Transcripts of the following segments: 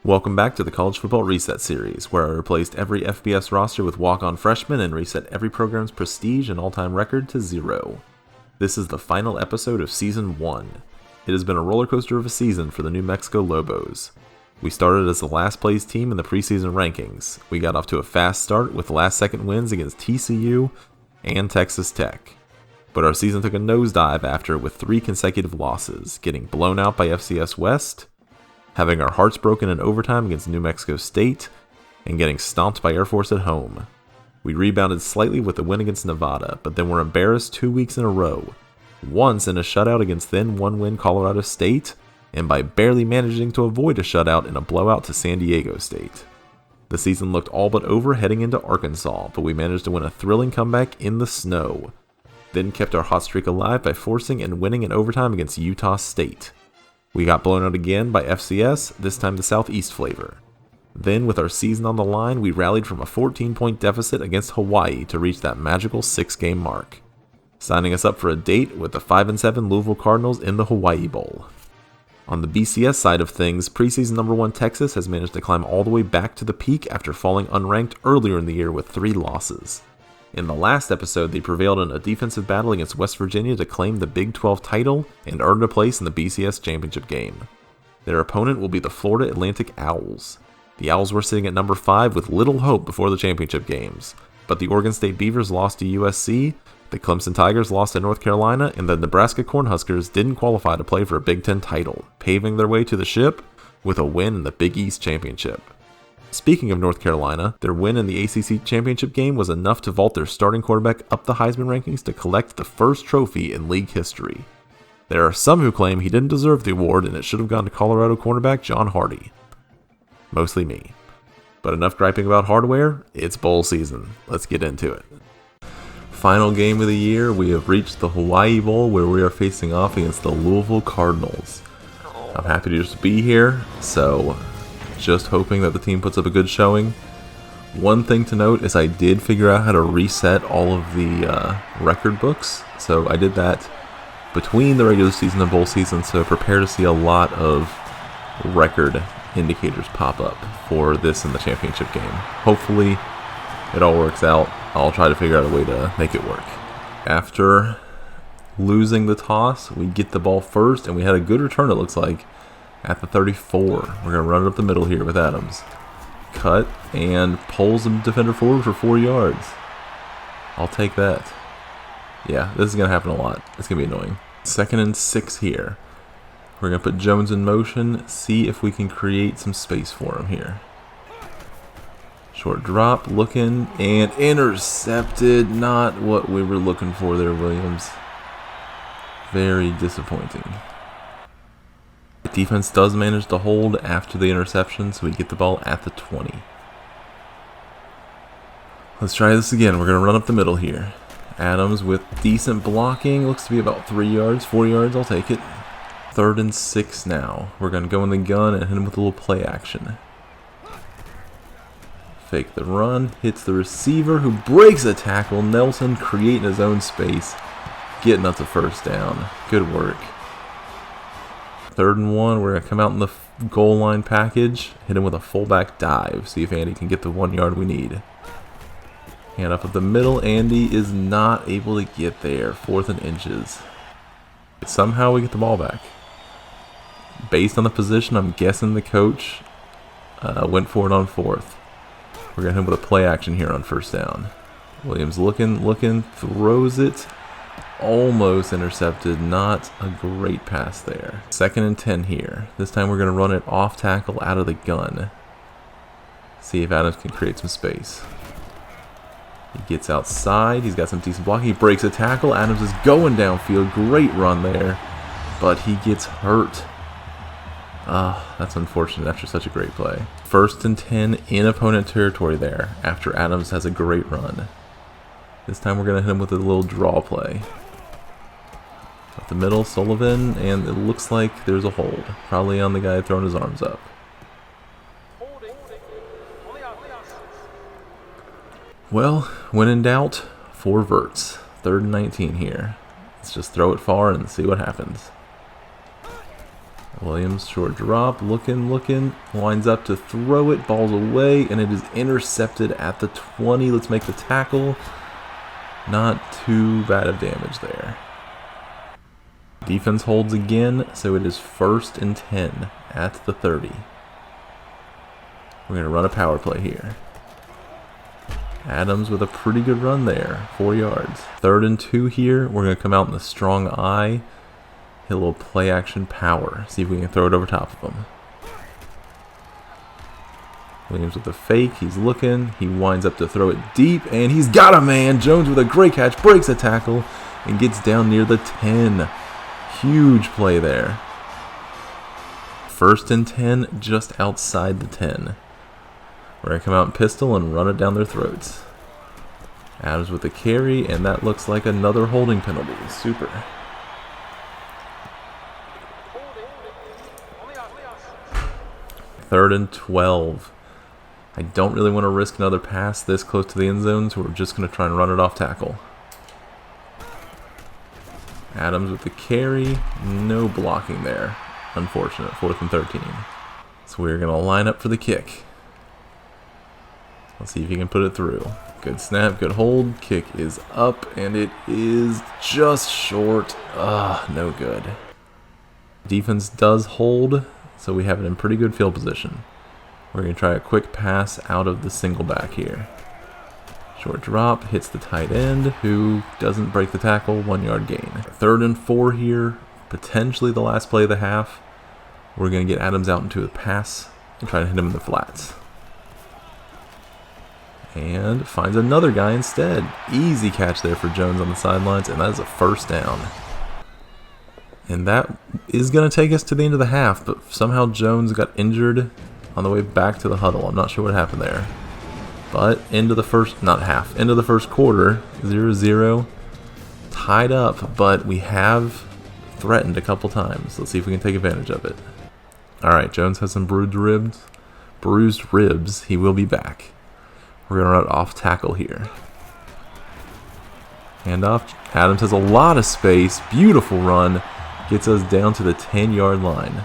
Welcome back to the College Football Reset Series, where I replaced every FBS roster with walk-on freshmen and reset every program's prestige and all-time record to 0. This is the final episode of Season 1. It has been a roller coaster of a season for the New Mexico Lobos. We started as the last place team in the preseason rankings. We got off to a fast start with last-second wins against TCU and Texas Tech. But our season took a nosedive after with 3 consecutive losses, getting blown out by FCS West, having our hearts broken in overtime against New Mexico State, and getting stomped by Air Force at home. We rebounded slightly with the win against Nevada, but then were embarrassed 2 weeks in a row, once in a shutout against then 1-win Colorado State, and by barely managing to avoid a shutout in a blowout to San Diego State. The season looked all but over heading into Arkansas, but we managed to win a thrilling comeback in the snow, then kept our hot streak alive by forcing and winning in overtime against Utah State. We got blown out again by FCS, this time the Southeast flavor. Then, with our season on the line, we rallied from a 14-point deficit against Hawaii to reach that magical 6-game mark, signing us up for a date with the 5-7 Louisville Cardinals in the Hawai'i Bowl. On the BCS side of things, preseason number 1 Texas has managed to climb all the way back to the peak after falling unranked earlier in the year with 3 losses. In the last episode, they prevailed in a defensive battle against West Virginia to claim the Big 12 title and earned a place in the BCS championship game. Their opponent will be the Florida Atlantic Owls. The Owls were sitting at number 5 with little hope before the championship games, but the Oregon State Beavers lost to USC, the Clemson Tigers lost to North Carolina, and the Nebraska Cornhuskers didn't qualify to play for a Big Ten title, paving their way to the ship with a win in the Big East Championship. Speaking of North Carolina, their win in the ACC championship game was enough to vault their starting quarterback up the Heisman rankings to collect the first trophy in league history. There are some who claim he didn't deserve the award and it should have gone to Colorado cornerback John Hardy. Mostly me. But enough griping about hardware, it's bowl season. Let's get into it. Final game of the year, we have reached the Hawai'i Bowl where we are facing off against the Louisville Cardinals. I'm happy to just be here, so just hoping that the team puts up a good showing. One thing to note is I did figure out how to reset all of the record books, so I did that between the regular season and bowl season, so prepare to see a lot of record indicators pop up for this in the championship game. Hopefully it all works out. I'll try to figure out a way to make it work. After losing the toss, we get the ball first, and we had a good return, it looks like, at the 34. We're going to run it up the middle here with Adams. Cut and pulls the defender forward for 4 yards. I'll take that. Yeah, this is going to happen a lot. It's going to be annoying. 2nd and 6 here. We're going to put Jones in motion, see if we can create some space for him here. Short drop, looking, and intercepted. Not what we were looking for there, Williams. Very disappointing. The defense does manage to hold after the interception, so we get the ball at the 20. Let's try this again. We're going to run up the middle here. Adams with decent blocking. Looks to be about 3 yards, 4 yards. I'll take it. 3rd and 6 now. We're going to go in the gun and hit him with a little play action. Fake the run. Hits the receiver who breaks a tackle. Nelson creating his own space. Getting up to first down. Good work. 3rd and 1, we're going to come out in the goal line package, hit him with a fullback dive, see if Andy can get the 1 yard we need. Hand up at the middle, Andy is not able to get there, 4th and inches. But somehow we get the ball back. Based on the position, I'm guessing the coach went for it on 4th. We're going to hit him with a play action here on 1st down. Williams looking, throws it. Almost intercepted, not a great pass there. 2nd and 10 here. This time we're going to run it off tackle out of the gun. See if Adams can create some space. He gets outside. He's got some decent blocking. He breaks a tackle. Adams is going downfield. Great run there. But he gets hurt. That's unfortunate after such a great play. 1st and 10 in opponent territory there after Adams has a great run. This time we're going to hit him with a little draw play. Up the middle, Sullivan, and it looks like there's a hold. Probably on the guy throwing his arms up. Well, when in doubt, 4 verts. 3rd and 19 here. Let's just throw it far and see what happens. Williams, short drop, looking, winds up to throw it, ball's away, and it is intercepted at the 20. Let's make the tackle. Not too bad of damage there. Defense holds again, so it is 1st and 10 at the 30. We're going to run a power play here. Adams with a pretty good run there, 4 yards. 3rd and 2 here, we're going to come out in the strong eye. Hit a little play action power. See if we can throw it over top of him. Williams with the fake. He's looking. He winds up to throw it deep, and he's got a man. Jones with a great catch. Breaks a tackle and gets down near the 10. Huge play there. 1st and 10 just outside the 10. We're going to come out in pistol and run it down their throats. Adams with the carry, and that looks like another holding penalty. Super. 3rd and 12. I don't really want to risk another pass this close to the end zone, so we're just going to try and run it off tackle. Adams with the carry. No blocking there. Unfortunate. 4th and 13. So we're going to line up for the kick. Let's see if he can put it through. Good snap, good hold. Kick is up, and it is just short. No good. Defense does hold, so we have it in pretty good field position. We're going to try a quick pass out of the single back here. Short drop, hits the tight end, who doesn't break the tackle, 1 yard gain. 3rd and 4 here, potentially the last play of the half. We're going to get Adams out into a pass and try to hit him in the flats. And finds another guy instead. Easy catch there for Jones on the sidelines, and that is a 1st down. And that is going to take us to the end of the half, but somehow Jones got injured on the way back to the huddle. I'm not sure what happened there. But end of the first, not half, end of the first quarter, 0-0. Tied up, but we have threatened a couple times. Let's see if we can take advantage of it. Alright, Jones has some bruised ribs. He will be back. We're going to run it off tackle here. Handoff. Adams has a lot of space. Beautiful run. Gets us down to the 10-yard line.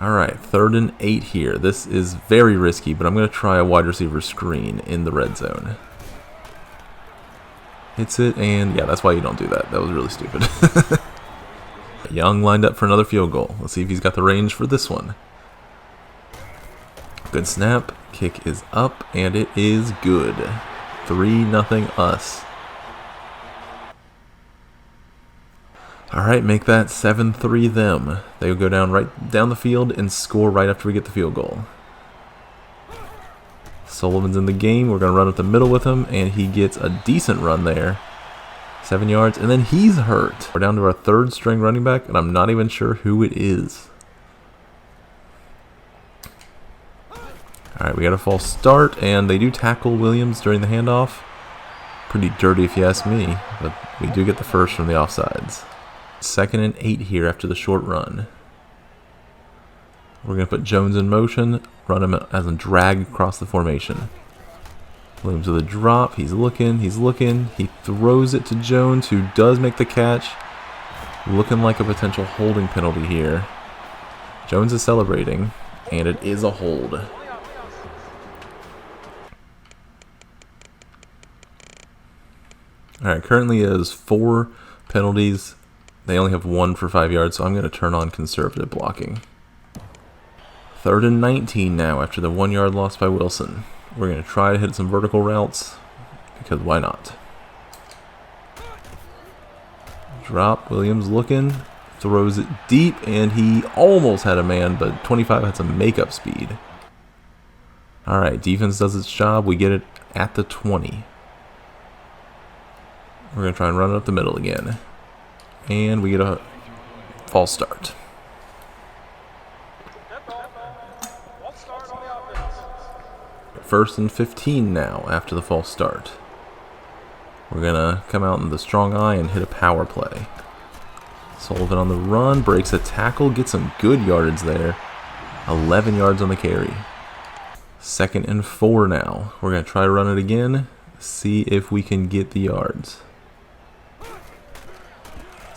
Alright, 3rd and 8 here. This is very risky, but I'm going to try a wide receiver screen in the red zone. Hits it, and yeah, that's why you don't do that. That was really stupid. Young lined up for another field goal. Let's see if he's got the range for this one. Good snap. Kick is up, and it is good. 3-0 us. Alright, make that 7-3 them. They will go down right down the field and score right after we get the field goal. Sullivan's in the game. We're going to run up the middle with him, and he gets a decent run there. 7 yards, and then he's hurt. We're down to our 3rd string running back, and I'm not even sure who it is. Alright, we got a false start, and they do tackle Williams during the handoff. Pretty dirty if you ask me, but we do get the first from the offsides. 2nd and 8 here after the short run. We're going to put Jones in motion, run him as a drag across the formation. Williams with a drop, he's looking, he throws it to Jones, who does make the catch. Looking like a potential holding penalty here. Jones is celebrating, and it is a hold. Alright, currently it is 4 penalties. They only have 1 for 5 yards, so I'm going to turn on conservative blocking. 3rd and 19 now after the 1 yard loss by Wilson. We're going to try to hit some vertical routes, because why not? Drop, Williams looking, throws it deep, and he almost had a man, but 25 had some makeup speed. Alright, defense does its job. We get it at the 20. We're going to try and run it up the middle again. And we get a false start. First and 15 now after the false start. We're going to come out in the strong eye and hit a power play. Sullivan on the run, breaks a tackle, gets some good yardage there. 11 yards on the carry. 2nd and 4 now. We're going to try to run it again, see if we can get the yards.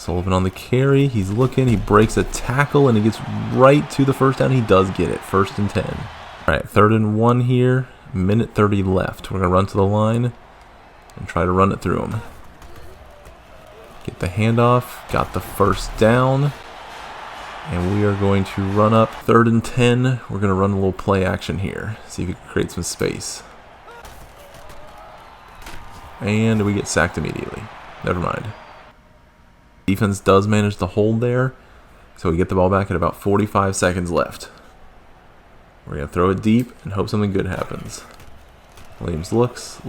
Sullivan on the carry. He's looking. He breaks a tackle, and he gets right to the first down. He does get it. 1st and 10. All right, 3rd and 1 here. Minute 30 left. We're going to run to the line and try to run it through him. Get the handoff. Got the first down. And we are going to run up 3rd and 10. We're going to run a little play action here. See if we can create some space. And we get sacked immediately. Never mind. Defense does manage to hold there. So we get the ball back at about 45 seconds left. We're going to throw it deep and hope something good happens. Williams looks,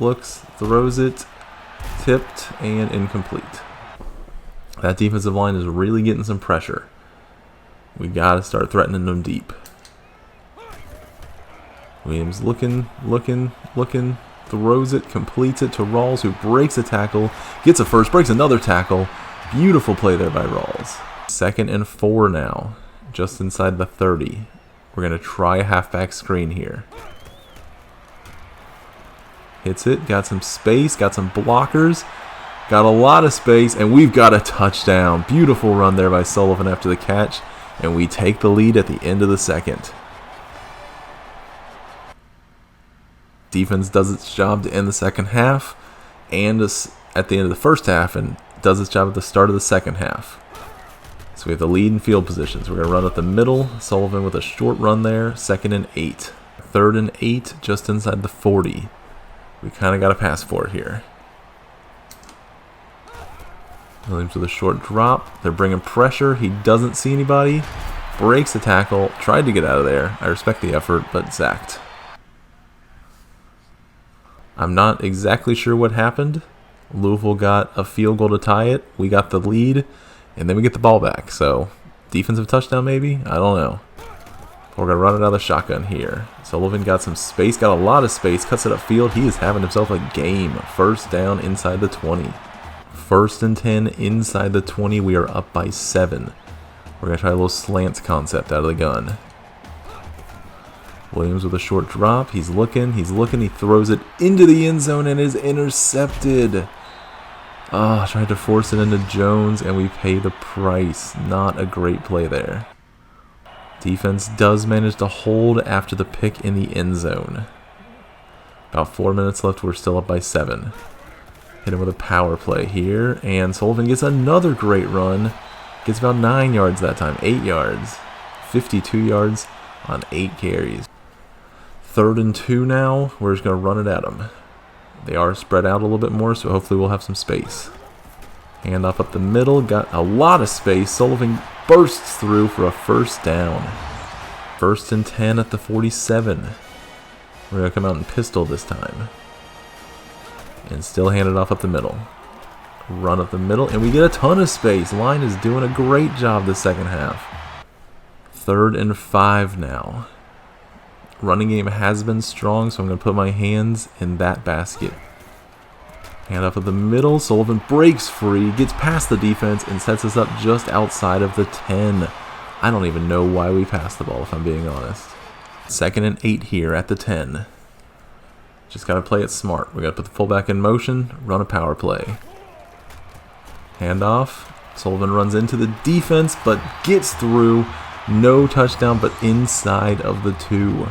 throws it, tipped, and incomplete. That defensive line is really getting some pressure. We got to start threatening them deep. Williams looking, throws it, completes it to Rawls, who breaks a tackle, gets a first, breaks another tackle. Beautiful play there by Rawls. 2nd and 4 now, just inside the 30. We're going to try a halfback screen here. Hits it, got some space, got some blockers, got a lot of space, and we've got a touchdown. Beautiful run there by Sullivan after the catch, and we take the lead at the end of the 2nd. Defense does its job to end the 2nd half, and at the end of the 1st half, and does its job at the start of the 2nd half. So we have the lead in field positions. We're going to run up the middle. Sullivan with a short run there. 2nd and 8. 3rd and 8, just inside the 40. We kind of got to pass for it here. Williams with a short drop. They're bringing pressure. He doesn't see anybody. Breaks the tackle. Tried to get out of there. I respect the effort, but sacked. I'm not exactly sure what happened. Louisville got a field goal to tie it. We got the lead. And then we get the ball back, so defensive touchdown maybe? I don't know. We're going to run it out of the shotgun here. Sullivan got some space, got a lot of space, cuts it upfield. He is having himself a game. 1st down inside the 20. 1st and 10 inside the 20. We are up by 7. We're going to try a little slants concept out of the gun. Williams with a short drop. He's looking. He throws it into the end zone and is intercepted. Tried to force it into Jones, and we pay the price. Not a great play there. Defense does manage to hold after the pick in the end zone. About 4 minutes left. We're still up by 7. Hit him with a power play here, and Sullivan gets another great run. Gets about 9 yards that time. 8 yards. 52 yards on 8 carries. 3rd and 2 now. We're just going to run it at them. They are spread out a little bit more, so hopefully we'll have some space. Handoff up the middle. Got a lot of space. Sullivan bursts through for a 1st down. 1st and 10 at the 47. We're going to come out in pistol this time. And still hand it off up the middle. Run up the middle, and we get a ton of space. Line is doing a great job this 2nd half. 3rd and 5 now. Running game has been strong, so I'm going to put my hands in that basket. Hand up at the middle. Sullivan breaks free, gets past the defense, and sets us up just outside of the 10. I don't even know why we passed the ball, if I'm being honest. 2nd and 8 here at the 10. Just got to play it smart. We got to put the fullback in motion, run a power play. Handoff. Sullivan runs into the defense, but gets through. No touchdown, but inside of the 2.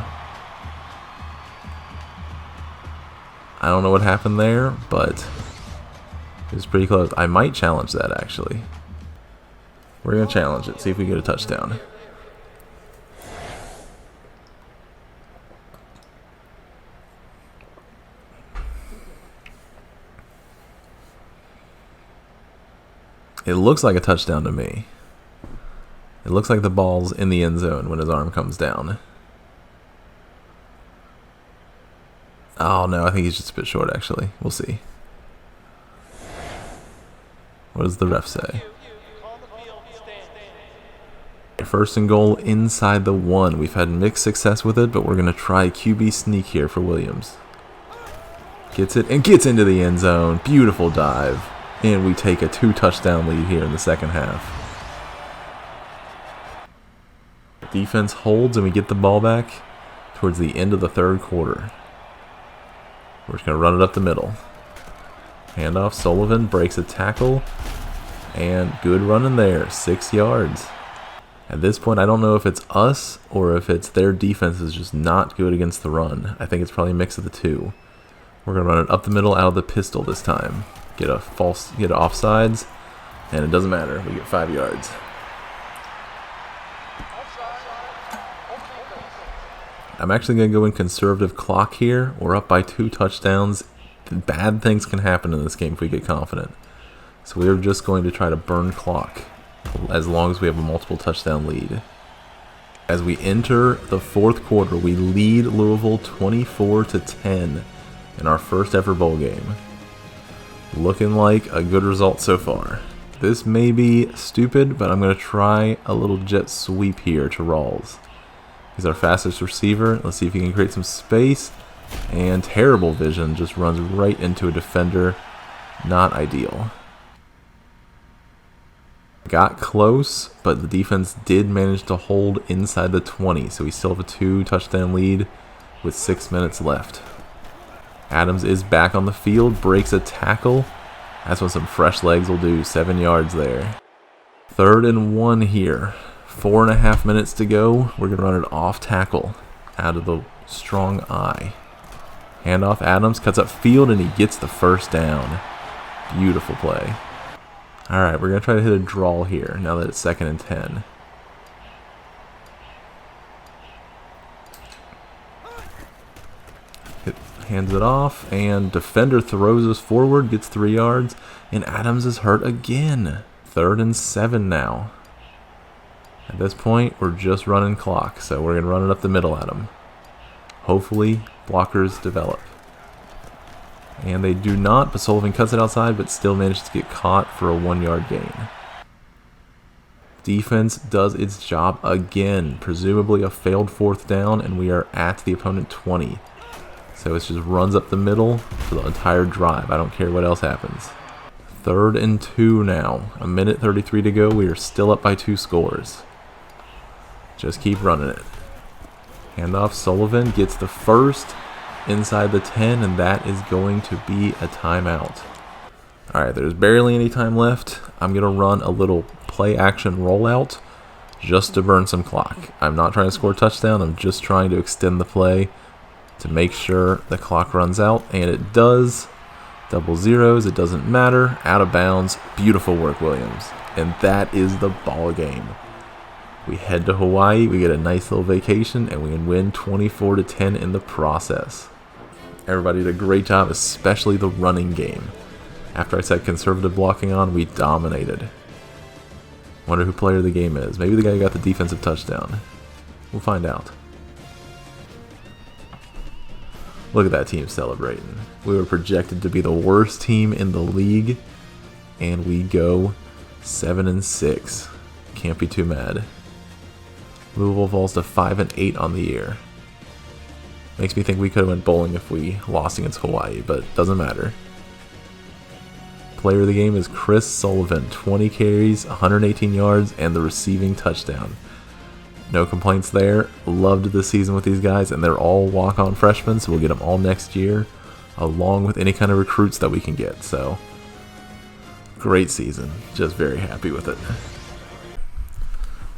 I don't know what happened there, but it was pretty close. I might challenge that, actually. We're going to challenge it, see if we get a touchdown. It looks like a touchdown to me. It looks like the ball's in the end zone when his arm comes down. Oh no, I think he's just a bit short actually. We'll see. What does the ref say? 1st and goal inside the 1. We've had mixed success with it, but we're going to try QB sneak here for Williams. Gets it and gets into the end zone. Beautiful dive. And we take a 2-touchdown lead here in the 2nd half. Defense holds and we get the ball back towards the end of the 3rd quarter. We're just going to run it up the middle. Handoff. Sullivan breaks a tackle. And good running there, 6 yards. At this point, I don't know if it's us or if it's their defense is just not good against the run. I think it's probably a mix of the two. We're going to run it up the middle out of the pistol this time. Get an offsides, and it doesn't matter. We get 5 yards. I'm actually going to go in conservative clock here. We're up by 2 touchdowns. Bad things can happen in this game if we get confident. So we're just going to try to burn clock as long as we have a multiple touchdown lead. As we enter the 4th quarter, we lead Louisville 24-10 in our first ever bowl game. Looking like a good result so far. This may be stupid, but I'm going to try a little jet sweep here to Rawls. He's our fastest receiver. Let's see if he can create some space. And terrible vision, just runs right into a defender. Not ideal. Got close, but the defense did manage to hold inside the 20, so we still have a 2 touchdown lead with 6 minutes left. Adams is back on the field, breaks a tackle. That's what some fresh legs will do, 7 yards there. 3rd and 1 here. 4.5 minutes to go. We're going to run it off tackle out of the strong eye. Handoff, Adams cuts up field, and he gets the first down. Beautiful play. Alright, we're going to try to hit a draw here now that it's 2nd and 10. Hands it off, and defender throws us forward, gets 3 yards, and Adams is hurt again. 3rd and 7 now. At this point, we're just running clock, so we're going to run it up the middle at him. Hopefully, blockers develop. And they do not, but Sullivan cuts it outside, but still manages to get caught for a 1-yard gain. Defense does its job again. Presumably a failed 4th down, and we are at the opponent 20. So it just runs up the middle for the entire drive. I don't care what else happens. 3rd and 2 now. 1:33 to go. We are still up by 2 scores. Just keep running it. Handoff, Sullivan gets the first inside the 10, and that is going to be a timeout. Alright, there's barely any time left. I'm going to run a little play action rollout just to burn some clock. I'm not trying to score a touchdown. I'm just trying to extend the play to make sure the clock runs out, and it does. Double zeros, it doesn't matter. Out of bounds. Beautiful work, Williams. And that is the ball game. We head to Hawaii, we get a nice little vacation, and we can win 24-10 in the process. Everybody did a great job, especially the running game. After I set conservative blocking on, we dominated. Wonder who player of the game is. Maybe the guy who got the defensive touchdown. We'll find out. Look at that team celebrating. We were projected to be the worst team in the league, and we go 7-6. Can't be too mad. Louisville falls to 5-8 on the year. Makes me think we could have went bowling if we lost against Hawaii, but doesn't matter. Player of the game is Chris Sullivan. 20 carries, 118 yards, and the receiving touchdown. No complaints there. Loved the season with these guys, and they're all walk-on freshmen, so we'll get them all next year, along with any kind of recruits that we can get. So, great season. Just very happy with it.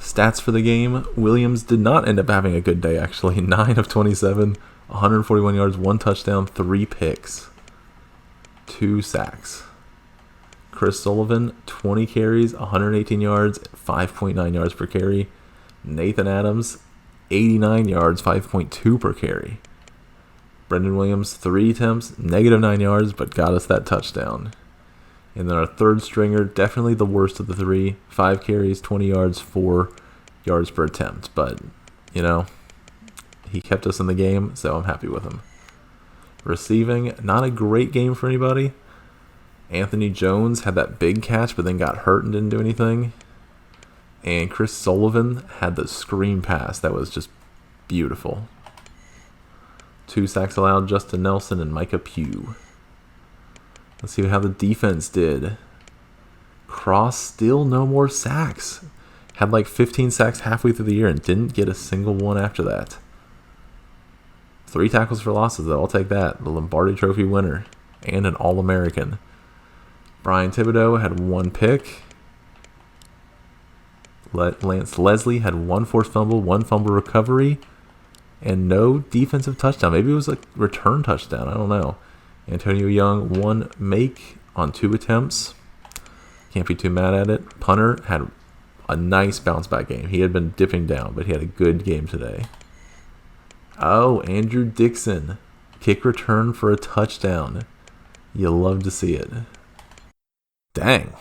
Stats for the game. Williams did not end up having a good day, actually. 9 of 27, 141 yards, 1 touchdown, 3 picks, 2 sacks. Chris Sullivan, 20 carries, 118 yards, 5.9 yards per carry. Nathan Adams, 89 yards, 5.2 per carry. Brendan Williams, 3 attempts, -9 yards, but got us that touchdown. And then our third stringer, definitely the worst of the 3, 5 carries, 20 yards, 4 yards per attempt. But, you know, he kept us in the game, so I'm happy with him. Receiving, not a great game for anybody. Anthony Jones had that big catch, but then got hurt and didn't do anything. And Chris Sullivan had the screen pass that was just beautiful. 2 sacks allowed, Justin Nelson and Micah Pugh. Let's see how the defense did. Cross, still no more sacks. Had like 15 sacks halfway through the year and didn't get a single one after that. 3 tackles for losses, though. I'll take that. The Lombardi Trophy winner and an All-American. Brian Thibodeau had 1 pick. Lance Leslie had 1 forced fumble, 1 fumble recovery, and no defensive touchdown. Maybe it was a return touchdown. I don't know. Antonio Young, 1 make on 2 attempts. Can't be too mad at it. Punter had a nice bounce back game. He had been dipping down, but he had a good game today. Oh, Andrew Dixon. Kick return for a touchdown. You love to see it. Dang.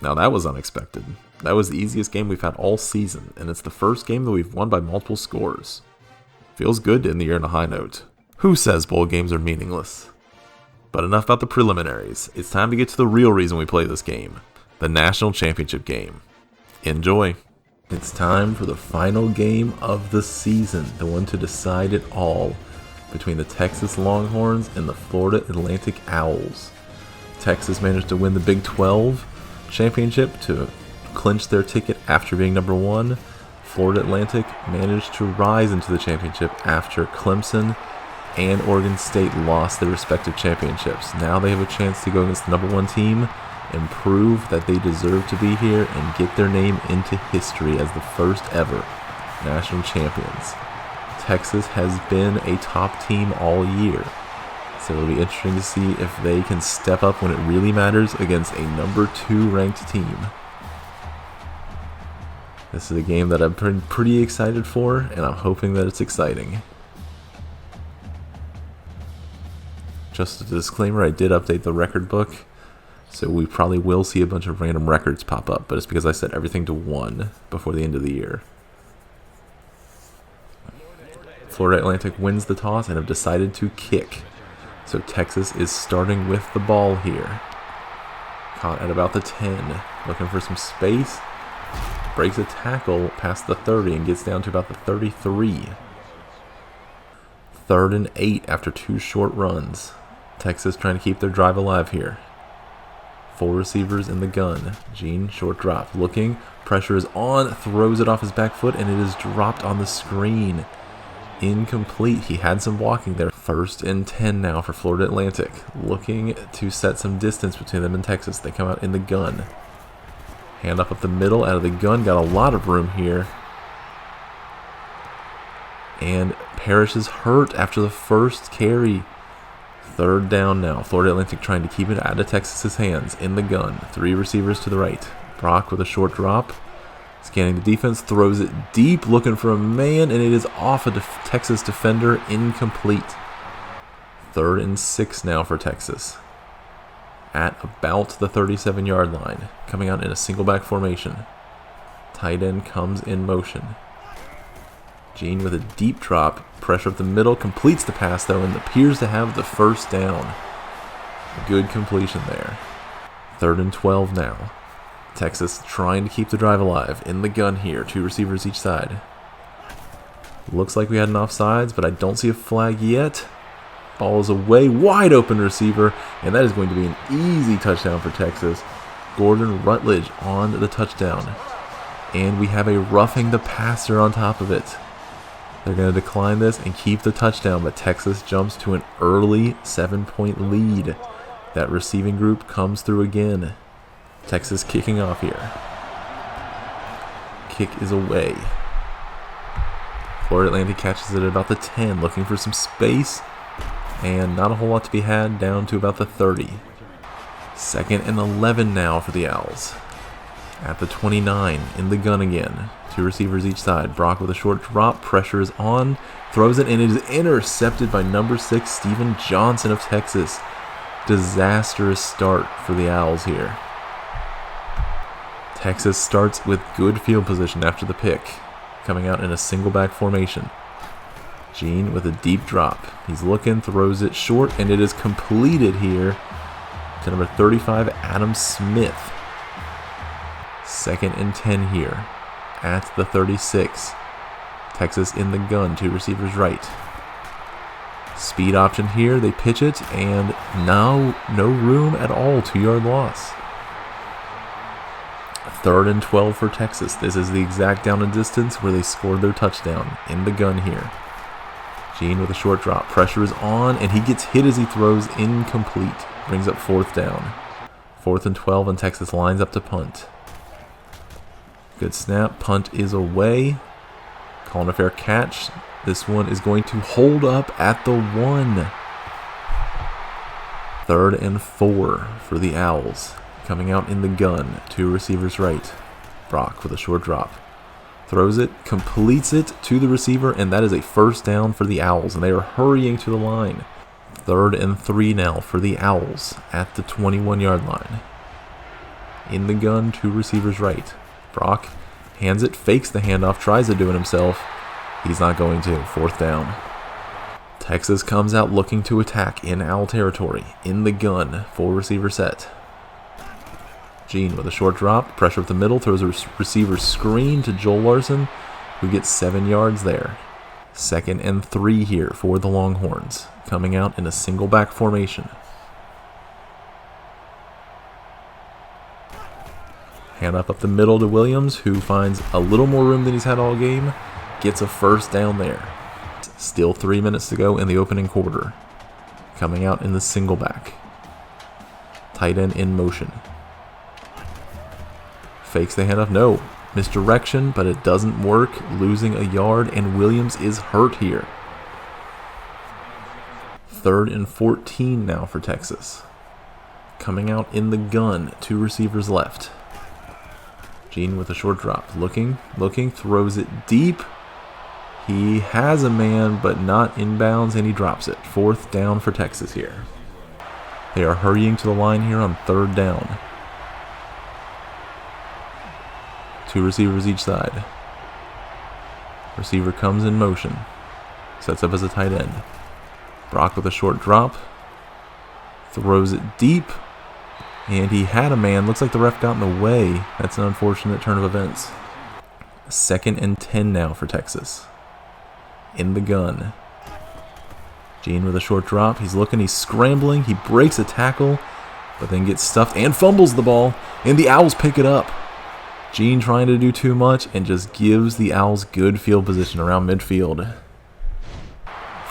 Now that was unexpected. That was the easiest game we've had all season, and it's the first game that we've won by multiple scores. Feels good to end the year on a high note. Who says bowl games are meaningless? But enough about the preliminaries. It's time to get to the real reason we play this game. The national championship game. Enjoy. It's time for the final game of the season. The one to decide it all. Between the Texas Longhorns and the Florida Atlantic Owls. Texas managed to win the Big 12 championship to clinch their ticket after being number 1. Florida Atlantic managed to rise into the championship after Clemson and Oregon State lost their respective championships. Now they have a chance to go against the number 1 team and prove that they deserve to be here and get their name into history as the first ever national champions. Texas has been a top team all year, so it'll be interesting to see if they can step up when it really matters against a number 2 ranked team. This is a game that I'm pretty excited for, and I'm hoping that it's exciting. Just a disclaimer, I did update the record book, so we probably will see a bunch of random records pop up, but it's because I set everything to 1 before the end of the year. Florida Atlantic wins the toss and have decided to kick. So Texas is starting with the ball here. Caught at about the 10, looking for some space. Breaks a tackle past the 30 and gets down to about the 33. 3rd and 8 after 2 short runs. Texas trying to keep their drive alive here. 4 receivers in the gun. Gene, short drop. Looking, pressure is on, throws it off his back foot, and it is dropped on the screen. Incomplete. He had some blocking there. 1st and 10 now for Florida Atlantic. Looking to set some distance between them and Texas. They come out in the gun. Hand up the middle out of the gun. Got a lot of room here. And Parrish is hurt after the first carry. 3rd down now. Florida Atlantic trying to keep it out of Texas's hands. In the gun. 3 receivers to the right. Brock with a short drop. Scanning the defense. Throws it deep. Looking for a man. And it is off a Texas defender. Incomplete. 3rd and 6 now for Texas. At about the 37-yard line. Coming out in a single back formation. Tight end comes in motion. Gene with a deep drop. Pressure up the middle. Completes the pass though and appears to have the 1st down. Good completion there. 3rd and 12 now. Texas trying to keep the drive alive. In the gun here. 2 receivers each side. Looks like we had an offsides, but I don't see a flag yet. Ball is away. Wide open receiver. And that is going to be an easy touchdown for Texas. Gordon Rutledge on the touchdown. And we have a roughing the passer on top of it. They're going to decline this and keep the touchdown, but Texas jumps to an early 7-point lead. That receiving group comes through again. Texas kicking off here. Kick is away. Florida Atlantic catches it at about the 10, looking for some space. And not a whole lot to be had, down to about the 30. 2nd and 11 now for the Owls. At the 29, in the gun again. 2 receivers each side. Brock with a short drop. Pressure is on. Throws it, and it is intercepted by number 6, Steven Johnson of Texas. Disastrous start for the Owls here. Texas starts with good field position after the pick. Coming out in a single back formation. Gene with a deep drop. He's looking, throws it short, and it is completed here to number 35, Adam Smith. 2nd and 10 here at the 36. Texas in the gun, 2 receivers right. Speed option here, they pitch it, and now no room at all, 2-yard loss. 3rd and 12 for Texas. This is the exact down and distance where they scored their touchdown. In the gun here. Gene with a short drop. Pressure is on, and he gets hit as he throws. Incomplete. Brings up 4th down. 4th and 12, and Texas lines up to punt. Good snap. Punt is away. Calling a fair catch. This one is going to hold up at the 1. 3rd and 4 for the Owls. Coming out in the gun. 2 receivers right. Brock with a short drop. Throws it, completes it to the receiver, and that is a first down for the Owls, and they are hurrying to the line. 3rd and 3 now for the Owls at the 21-yard line. In the gun, 2 receivers right. Brock hands it, fakes the handoff, tries to do it himself. He's not going to. 4th down. Texas comes out looking to attack in Owl territory. In the gun, 4 receiver set. Gene with a short drop, pressure up the middle, throws a receiver screen to Joel Larson, who gets 7 yards there. 2nd and 3 here for the Longhorns, coming out in a single back formation. Hand up the middle to Williams, who finds a little more room than he's had all game, gets a first down there. Still 3 minutes to go in the opening quarter. Coming out in the single back. Tight end in motion. Fakes the handoff. No. Misdirection, but it doesn't work. Losing a yard, and Williams is hurt here. 3rd and 14 now for Texas. Coming out in the gun. 2 receivers left. Gene with a short drop. Looking, throws it deep. He has a man, but not inbounds, and he drops it. 4th down for Texas here. They are hurrying to the line here on 3rd down. 2 receivers each side. Receiver comes in motion. Sets up as a tight end. Brock with a short drop. Throws it deep. And he had a man. Looks like the ref got in the way. That's an unfortunate turn of events. 2nd and 10 now for Texas. In the gun. Gene with a short drop. He's looking. He's scrambling. He breaks a tackle. But then gets stuffed and fumbles the ball. And the Owls pick it up. Gene trying to do too much and just gives the Owls good field position around midfield.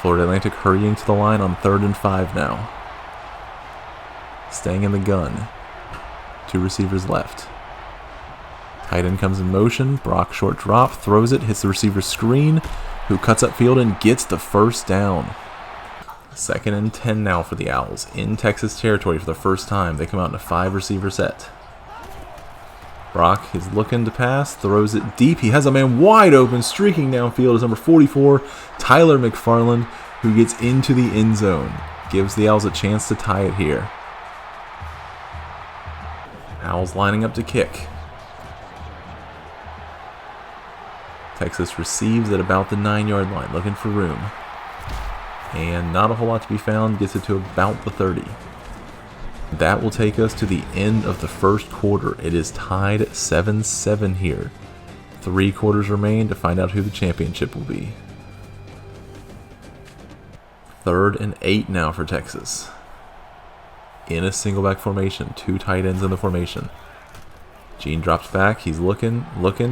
Florida Atlantic hurrying to the line on 3rd and 5 now. Staying in the gun. 2 receivers left. Tight end comes in motion. Brock short drop. Throws it. Hits the receiver's screen. Who cuts upfield and gets the first down. 2nd and 10 now for the Owls. In Texas territory for the first time. They come out in a 5 receiver set. Brock is looking to pass, throws it deep. He has a man wide open, streaking downfield is number 44, Tyler McFarland, who gets into the end zone. Gives the Owls a chance to tie it here. Owls lining up to kick. Texas receives at about the 9-yard line, looking for room. And not a whole lot to be found, gets it to about the 30. That will take us to the end of the first quarter. It is tied 7-7 here. 3 quarters remain to find out who the championship will be. 3rd and 8 now for Texas. In a single back formation. 2 tight ends in the formation. Gene drops back. He's looking,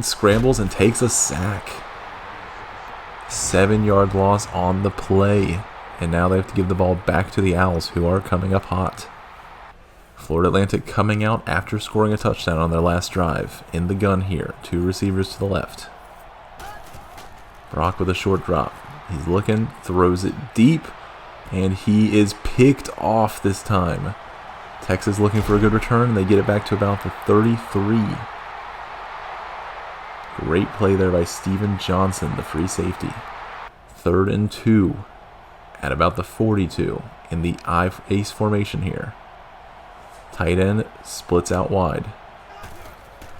scrambles, and takes a sack. 7-yard loss on the play. And now they have to give the ball back to the Owls, who are coming up hot. Florida Atlantic coming out after scoring a touchdown on their last drive. In the gun here. 2 receivers to the left. Brock with a short drop. He's looking, throws it deep, and he is picked off this time. Texas looking for a good return, and they get it back to about the 33. Great play there by Steven Johnson, the free safety. 3rd and 2 at about the 42 in the ace formation here. Tight end splits out wide.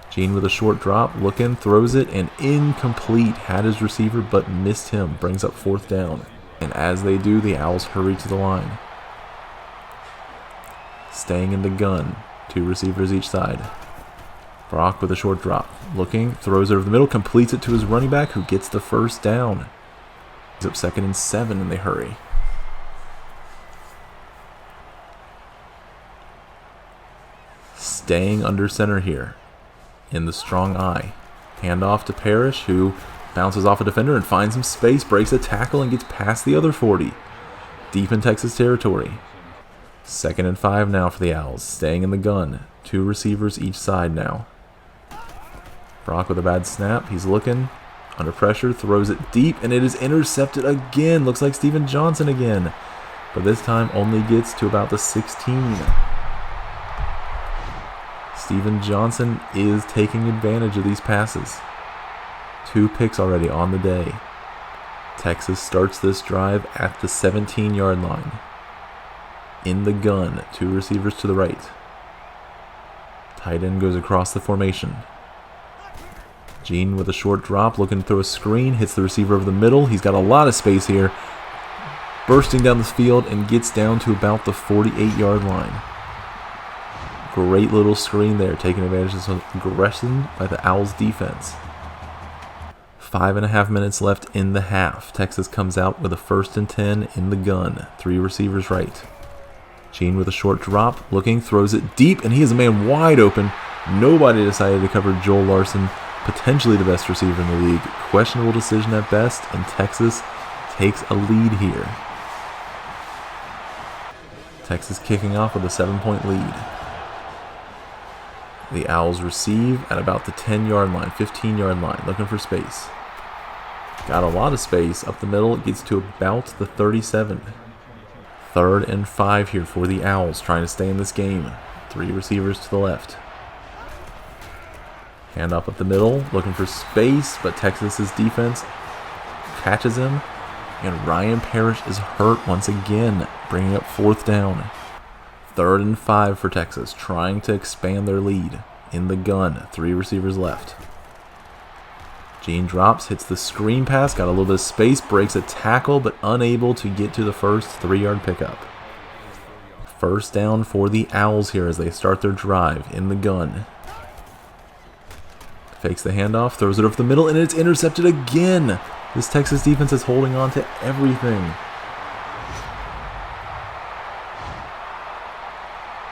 Gene with a short drop, looking, throws it, and incomplete. Had his receiver, but missed him. Brings up 4th down. And as they do, the Owls hurry to the line. Staying in the gun. 2 receivers each side. Brock with a short drop. Looking, throws it over the middle, completes it to his running back, who gets the first down. He's up 2nd and 7, and they hurry. Staying under center here in the strong eye. Handoff to Parrish, who bounces off a defender and finds some space, breaks a tackle, and gets past the other 40. Deep in Texas territory. 2nd and 5 now for the Owls. Staying in the gun. 2 receivers each side now. Brock with a bad snap. He's looking. Under pressure. Throws it deep. And it is intercepted again. Looks like Steven Johnson again. But this time only gets to about the 16. Steven Johnson is taking advantage of these passes. 2 picks already on the day. Texas starts this drive at the 17-yard line. In the gun, 2 receivers to the right. Tight end goes across the formation. Gene with a short drop, looking to throw a screen, hits the receiver over the middle. He's got a lot of space here. Bursting down the field and gets down to about the 48-yard line. Great little screen there, taking advantage of some aggression by the Owls defense. 5.5 minutes left in the half. Texas comes out with a 1st and 10 in the gun. 3 receivers right. Gene with a short drop, looking, throws it deep, and he has a man wide open. Nobody decided to cover Joel Larson, potentially the best receiver in the league. Questionable decision at best, and Texas takes a lead here. Texas kicking off with a 7-point lead. The Owls receive at about the 10-yard line, 15-yard line, looking for space. Got a lot of space up the middle. It gets to about the 37. 3rd and 5 here for the Owls, trying to stay in this game. 3 receivers to the left. Hand off up the middle, looking for space, but Texas's defense catches him. And Ryan Parrish is hurt once again, bringing up 4th down. 3rd and 5 for Texas, trying to expand their lead. In the gun, 3 receivers left. Gene drops, hits the screen pass, got a little bit of space, breaks a tackle, but unable to get to the first 3-yard pickup. 1st down for the Owls here as they start their drive. In the gun. Fakes the handoff, throws it over the middle, and it's intercepted again. This Texas defense is holding on to everything.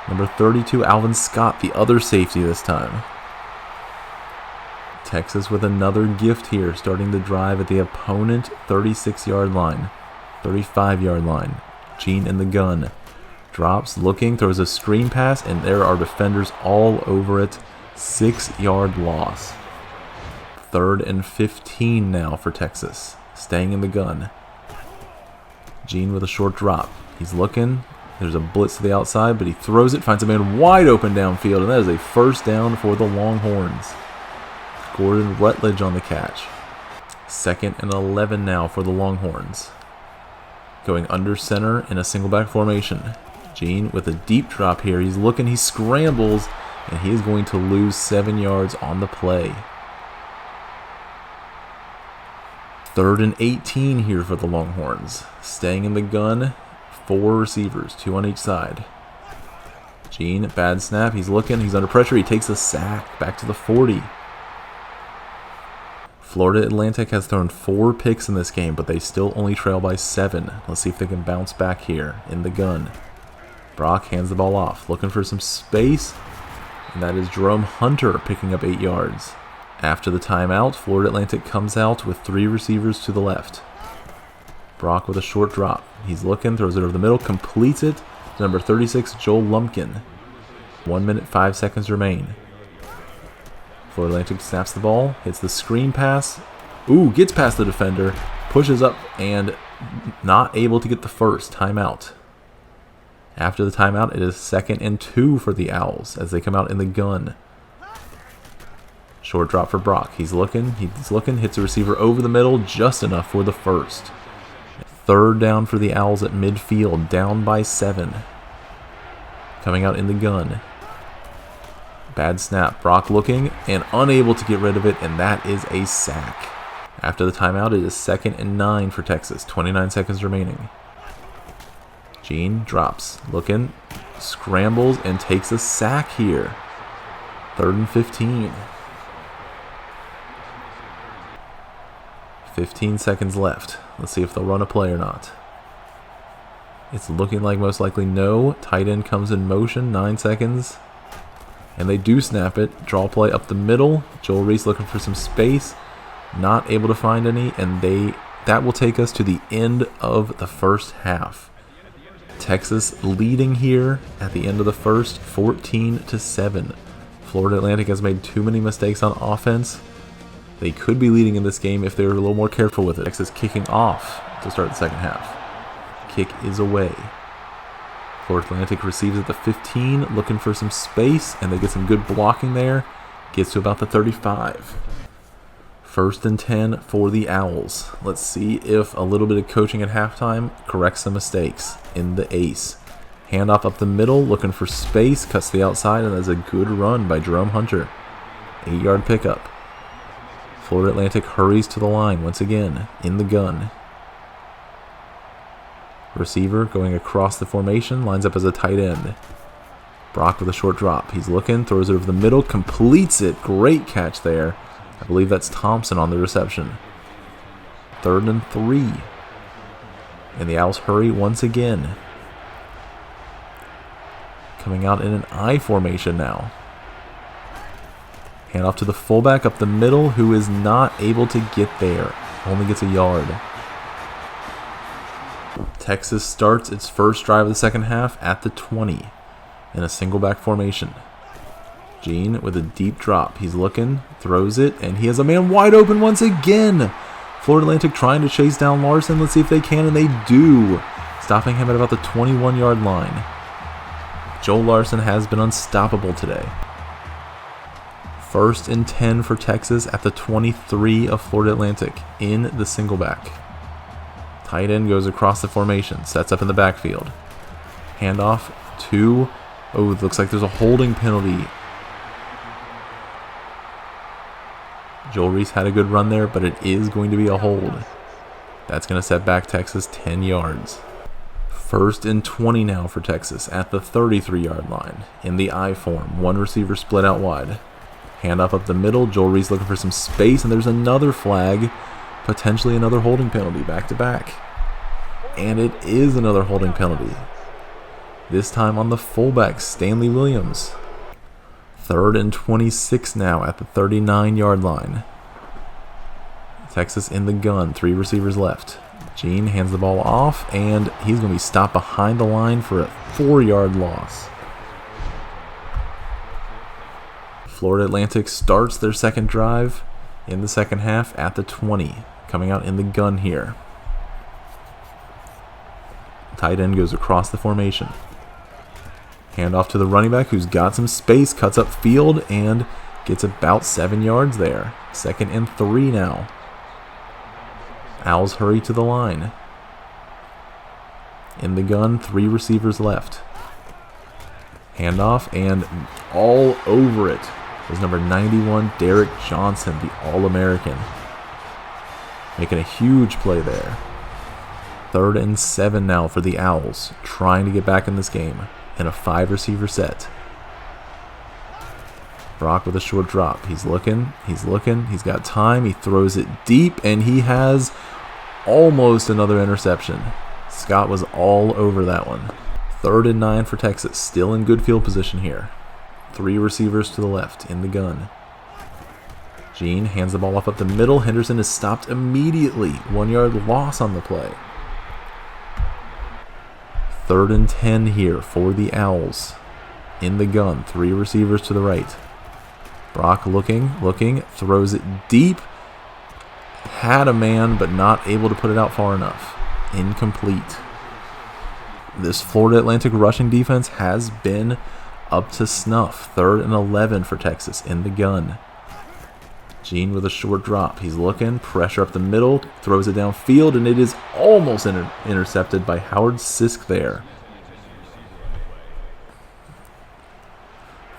Number 32, Alvin Scott, the other safety this time. Texas with another gift here, starting the drive at the opponent 36-yard line, 35-yard line. Gene in the gun. Drops, looking, throws a screen pass, and there are defenders all over it. 6-yard loss. 3rd and 15 now for Texas. Staying in the gun. Gene with a short drop. He's looking. There's a blitz to the outside, but he throws it, finds a man wide open downfield, and that is a 1st down for the Longhorns. Gordon Rutledge on the catch. 2nd and 11 now for the Longhorns. Going under center in a single back formation. Gene with a deep drop here. He's looking, he scrambles, and he is going to lose 7 yards on the play. 3rd and 18 here for the Longhorns. Staying in the gun, 4 receivers, 2 on each side. Gene, bad snap, he's looking, he's under pressure, he takes a sack, back to the 40. Florida Atlantic has thrown 4 picks in this game, but they still only trail by 7. Let's see if they can bounce back here. In the gun. Brock hands the ball off, looking for some space, and that is Jerome Hunter picking up 8 yards. After the timeout, Florida Atlantic comes out with 3 receivers to the left. Brock with a short drop. He's looking, throws it over the middle, completes it to number 36, Joel Lumpkin. 1 minute, 5 seconds remain. Florida Atlantic snaps the ball, hits the screen pass. Ooh, gets past the defender, pushes up, and not able to get the first. Timeout. After the timeout, it is 2nd and 2 for the Owls as they come out in the gun. Short drop for Brock. He's looking, hits a receiver over the middle, just enough for the first. 3rd down for the Owls at midfield, down by 7. Coming out in the gun. Bad snap. Brock looking and unable to get rid of it, and that is a sack. After the timeout, it is 2nd and 9 for Texas. 29 seconds remaining. Gene drops. Looking, scrambles, and takes a sack here. 3rd and 15. 15 seconds left. Let's see if they'll run a play or not. It's looking like most likely no. Tight end comes in motion. 9 seconds. And they do snap it. Draw play up the middle. Joel Reese looking for some space. Not able to find any. And that will take us to the end of the first half. Texas leading here at the end of the first, 14-7. Florida Atlantic has made too many mistakes on offense. They could be leading in this game if they were a little more careful with it. Texas kicking off to start the second half. Kick is away. Florida Atlantic receives at the 15, looking for some space, and they get some good blocking there. Gets to about the 35. 1st and 10 for the Owls. Let's see if a little bit of coaching at halftime corrects some mistakes in the ace. Handoff up the middle, looking for space, cuts to the outside, and that's a good run by Jerome Hunter. 8-yard pickup. Florida Atlantic hurries to the line once again, in the gun. Receiver going across the formation, lines up as a tight end. Brock with a short drop. He's looking, throws it over the middle, completes it. Great catch there. I believe that's Thompson on the reception. 3rd and 3. And the Owls hurry once again. Coming out in an I formation now. Hand off to the fullback up the middle, who is not able to get there. Only gets a yard. Texas starts its first drive of the second half at the 20 in a single back formation. Gene with a deep drop. He's looking, throws it, and he has a man wide open once again. Florida Atlantic trying to chase down Larson. Let's see if they can, and they do. Stopping him at about the 21-yard line. Joel Larson has been unstoppable today. 1st and 10 for Texas at the 23 of Florida Atlantic in the single back. Tight end goes across the formation, sets up in the backfield. Handoff to, it looks like there's a holding penalty. Joel Reese had a good run there, but it is going to be a hold. That's going to set back Texas 10 yards. 1st and 20 now for Texas at the 33-yard line in the I form. One receiver split out wide. Handoff up the middle. Joel Reese looking for some space, and there's another flag. Potentially another holding penalty back to back. And it is another holding penalty. This time on the fullback, Stanley Williams. 3rd and 26 now at the 39-yard line. Texas in the gun. 3 receivers left. Gene hands the ball off, and he's going to be stopped behind the line for a 4-yard loss. Florida Atlantic starts their second drive in the second half at the 20. Coming out in the gun here. Tight end goes across the formation. Hand off to the running back who's got some space, cuts up field, and gets about 7 yards there. 2nd and 3 now. Owls hurry to the line. In the gun, 3 receivers left. Handoff, and all over it was number 91, Derek Johnson, the All-American. Making a huge play there. 3rd and 7 now for the Owls, trying to get back in this game in a 5-receiver set. Brock with a short drop. He's looking, he's got time, he throws it deep, and he has almost another interception. Scott was all over that one. 3rd and 9 for Texas, still in good field position here. 3 receivers to the left in the gun. Gene hands the ball off up the middle. Henderson is stopped immediately. 1-yard loss on the play. 3rd and 10 here for the Owls. In the gun, 3 receivers to the right. Brock looking, throws it deep. Had a man, but not able to put it out far enough. Incomplete. This Florida Atlantic rushing defense has been up to snuff. 3rd and 11 for Texas in the gun. Gene with a short drop. He's looking, pressure up the middle, throws it downfield, and it is almost intercepted by Howard Sisk there.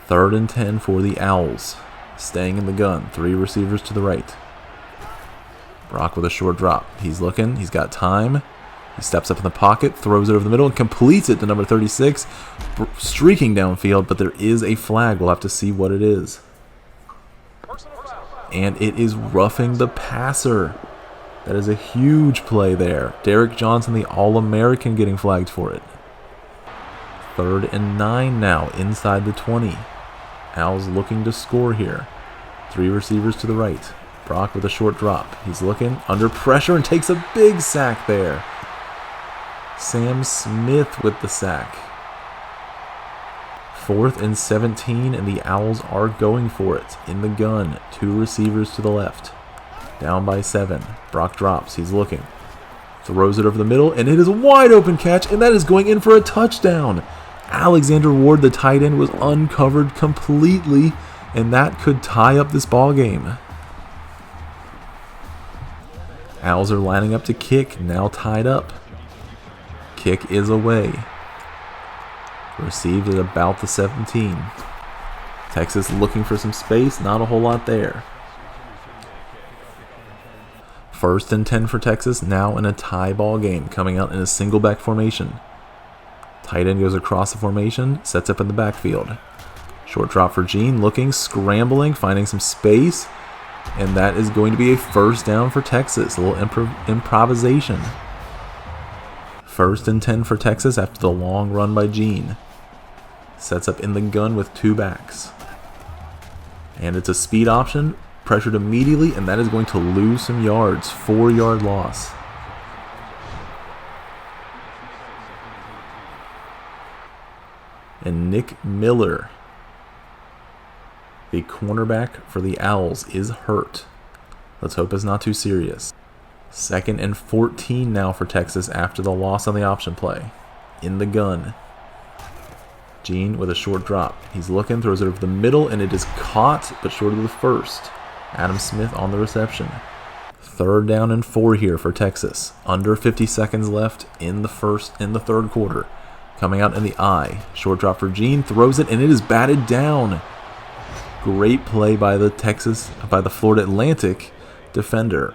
3rd and 10 for the Owls. Staying in the gun, 3 receivers to the right. Brock with a short drop. He's looking, he's got time. He steps up in the pocket, throws it over the middle, and completes it to number 36, streaking downfield, but there is a flag. We'll have to see what it is. And it is roughing the passer. That is a huge play there. Derek Johnson, the All-American, getting flagged for it. 3rd and 9 now, inside the 20. Owls looking to score here. 3 receivers to the right. Brock with a short drop. He's looking, under pressure, and takes a big sack there. Sam Smith with the sack. 4th and 17, and the Owls are going for it. In the gun, 2 receivers to the left. Down by 7. Brock drops. He's looking. Throws it over the middle, and it is a wide open catch, and that is going in for a touchdown. Alexander Ward, the tight end, was uncovered completely, and that could tie up this ball game. Owls are lining up to kick, now tied up. Kick is away. Received at about the 17. Texas looking for some space, not a whole lot there. 1st and 10 for Texas, now in a tie ball game, coming out in a single back formation. Tight end goes across the formation, sets up in the backfield. Short drop for Gene, looking, scrambling, finding some space, and that is going to be a 1st down for Texas. A little improvisation. 1st and 10 for Texas after the long run by Gene. Sets up in the gun with 2 backs. And it's a speed option, pressured immediately, and that is going to lose some yards. 4-yard loss. And Nick Miller, the cornerback for the Owls, is hurt. Let's hope it's not too serious. 2nd and 14 now for Texas after the loss on the option play. In the gun. Gene with a short drop. He's looking, throws it over the middle, and it is caught, but short of the 1st. Adam Smith on the reception. 3rd down and 4 here for Texas. Under 50 seconds left in the 3rd quarter. Coming out in the I. Short drop for Gene, throws it, and it is batted down. Great play by the Florida Atlantic defender.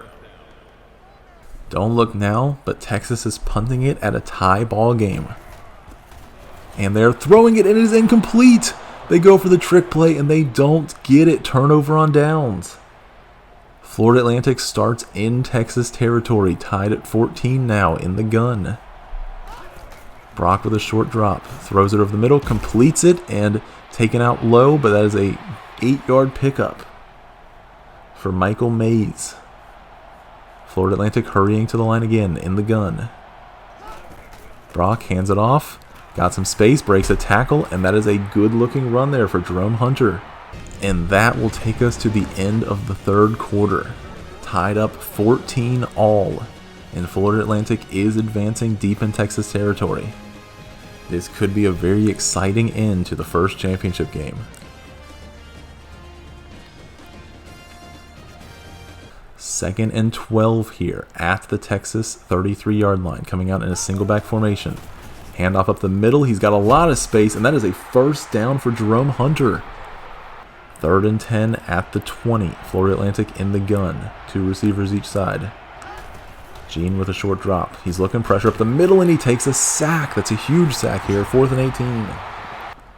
Don't look now, but Texas is punting it at a tie ball game. And they're throwing it, and it is incomplete. They go for the trick play, and they don't get it. Turnover on downs. Florida Atlantic starts in Texas territory, tied at 14 now in the gun. Brock with a short drop, throws it over the middle, completes it, and taken out low, but that is a 8-yard pickup for Michael Mays. Florida Atlantic hurrying to the line again in the gun. Brock hands it off, got some space, breaks a tackle, and that is a good-looking run there for Jerome Hunter. And that will take us to the end of the 3rd quarter. Tied up 14 all, and Florida Atlantic is advancing deep in Texas territory. This could be a very exciting end to the first championship game. Second and 12 here at the Texas 33-yard line, coming out in a single back formation. Handoff up the middle, he's got a lot of space, and that is a 1st down for Jerome Hunter. 3rd and 10 at the 20. Florida Atlantic in the gun. 2 receivers each side. Gene with a short drop. He's looking, pressure up the middle, and he takes a sack. That's a huge sack here. 4th and 18.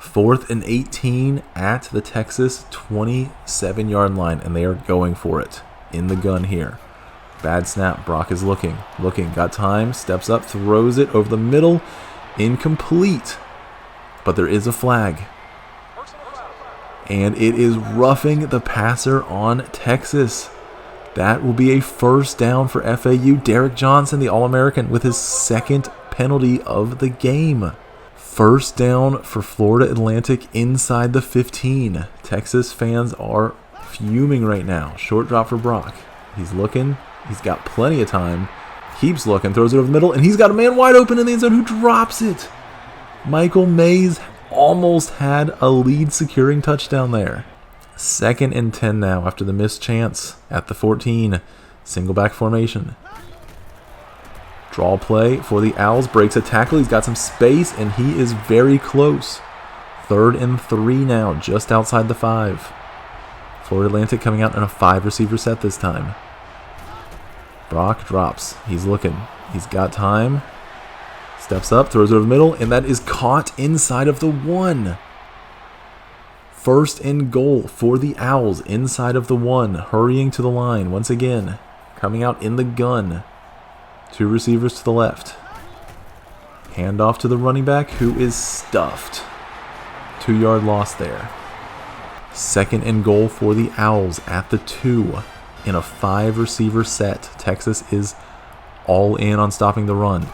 4th and 18 at the Texas 27-yard line, and they are going for it. In the gun here. Bad snap. Brock is looking, got time, steps up, throws it over the middle. Incomplete. But there is a flag. And it is roughing the passer on Texas. That will be a 1st down for FAU. Derek Johnson, the All-American, with his 2nd penalty of the game. 1st down for Florida Atlantic inside the 15. Texas fans are fuming right now. Short drop for Brock. He's looking. He's got plenty of time. Keeps looking. Throws it over the middle. And he's got a man wide open in the end zone who drops it. Michael Mays almost had a lead securing touchdown there. 2nd and 10 now after the missed chance at the 14. Single back formation. Draw play for the Owls. Breaks a tackle. He's got some space, and he is very close. 3rd and 3 now, just outside the 5. Florida Atlantic coming out in a 5-receiver set this time. Brock drops. He's looking. He's got time. Steps up, throws it over the middle, and that is caught inside of the 1. 1st and goal for the Owls inside of the 1. Hurrying to the line once again. Coming out in the gun. 2 receivers to the left. Handoff to the running back, who is stuffed. 2-yard loss there. 2nd and goal for the Owls at the 2 in a 5-receiver set. Texas is all in on stopping the run.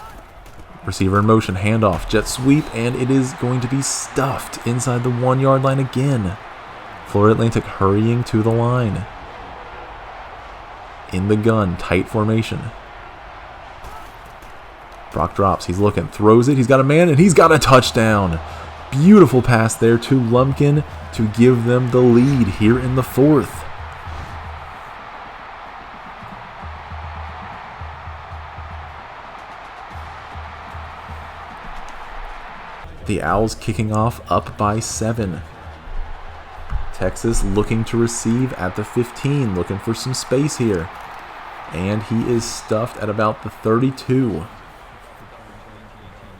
Receiver in motion, handoff, jet sweep, and it is going to be stuffed inside the 1-yard line again. Florida Atlantic hurrying to the line. In the gun, tight formation. Brock drops, he's looking, throws it, he's got a man, and he's got a touchdown. Beautiful pass there to Lumpkin to give them the lead here in the fourth. The Owls kicking off up by 7. Texas looking to receive at the 15, looking for some space here. And he is stuffed at about the 32.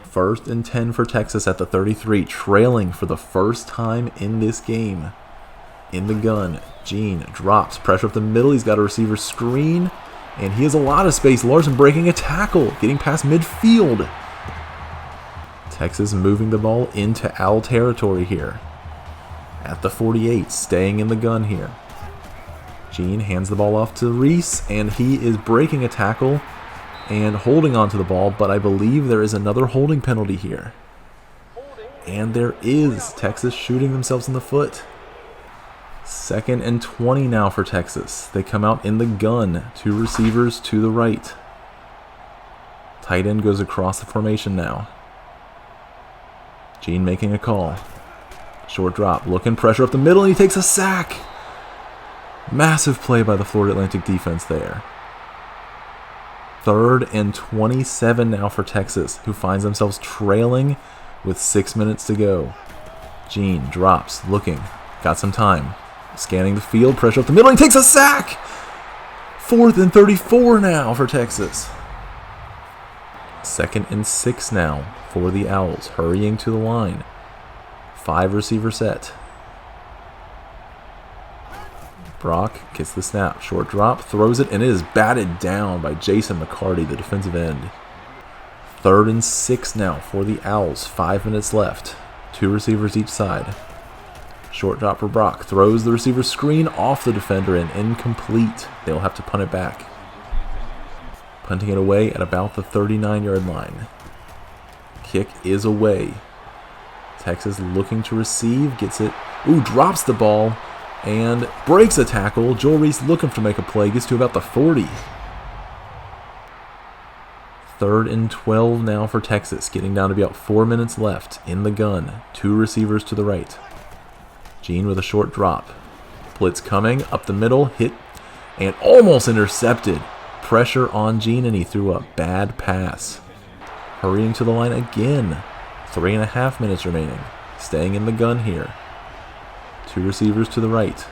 1st and 10 for Texas at the 33, trailing for the first time in this game. In the gun, Gene drops, pressure up the middle, he's got a receiver screen, and he has a lot of space. Larson breaking a tackle, getting past midfield. Texas moving the ball into Owl territory here. At the 48, staying in the gun here. Gene hands the ball off to Reese, and he is breaking a tackle and holding onto the ball, but I believe there is another holding penalty here. And there is. Texas shooting themselves in the foot. 2nd and 20 now for Texas. They come out in the gun. 2 receivers to the right. Tight end goes across the formation now. Gene making a call. Short drop, looking, pressure up the middle, and he takes a sack. Massive play by the Florida Atlantic defense there. 3rd and 27 now for Texas, who finds themselves trailing with 6 minutes to go. Gene drops, looking, got some time. Scanning the field, pressure up the middle, and he takes a sack! 4th and 34 now for Texas. 2nd and 6 now for the Owls, hurrying to the line. 5 receiver set. Brock gets the snap. Short drop, throws it, and it is batted down by Jason McCarty, the defensive end. 3rd and 6 now for the Owls. 5 minutes left. 2 receivers each side. Short drop for Brock. Throws the receiver screen off the defender and incomplete. They'll have to punt it back. Punting it away at about the 39-yard line. Kick is away. Texas looking to receive. Gets it. Ooh, drops the ball. And breaks a tackle. Joel Reese looking to make a play. Gets to about the 40. 3rd and 12 now for Texas. Getting down to about 4 minutes left. In the gun. 2 receivers to the right. Gene with a short drop. Blitz coming. Up the middle. Hit. And almost intercepted. Pressure on Gene, and he threw a bad pass. Hurrying to the line again. 3.5 minutes remaining. Staying in the gun here. 2 receivers to the right.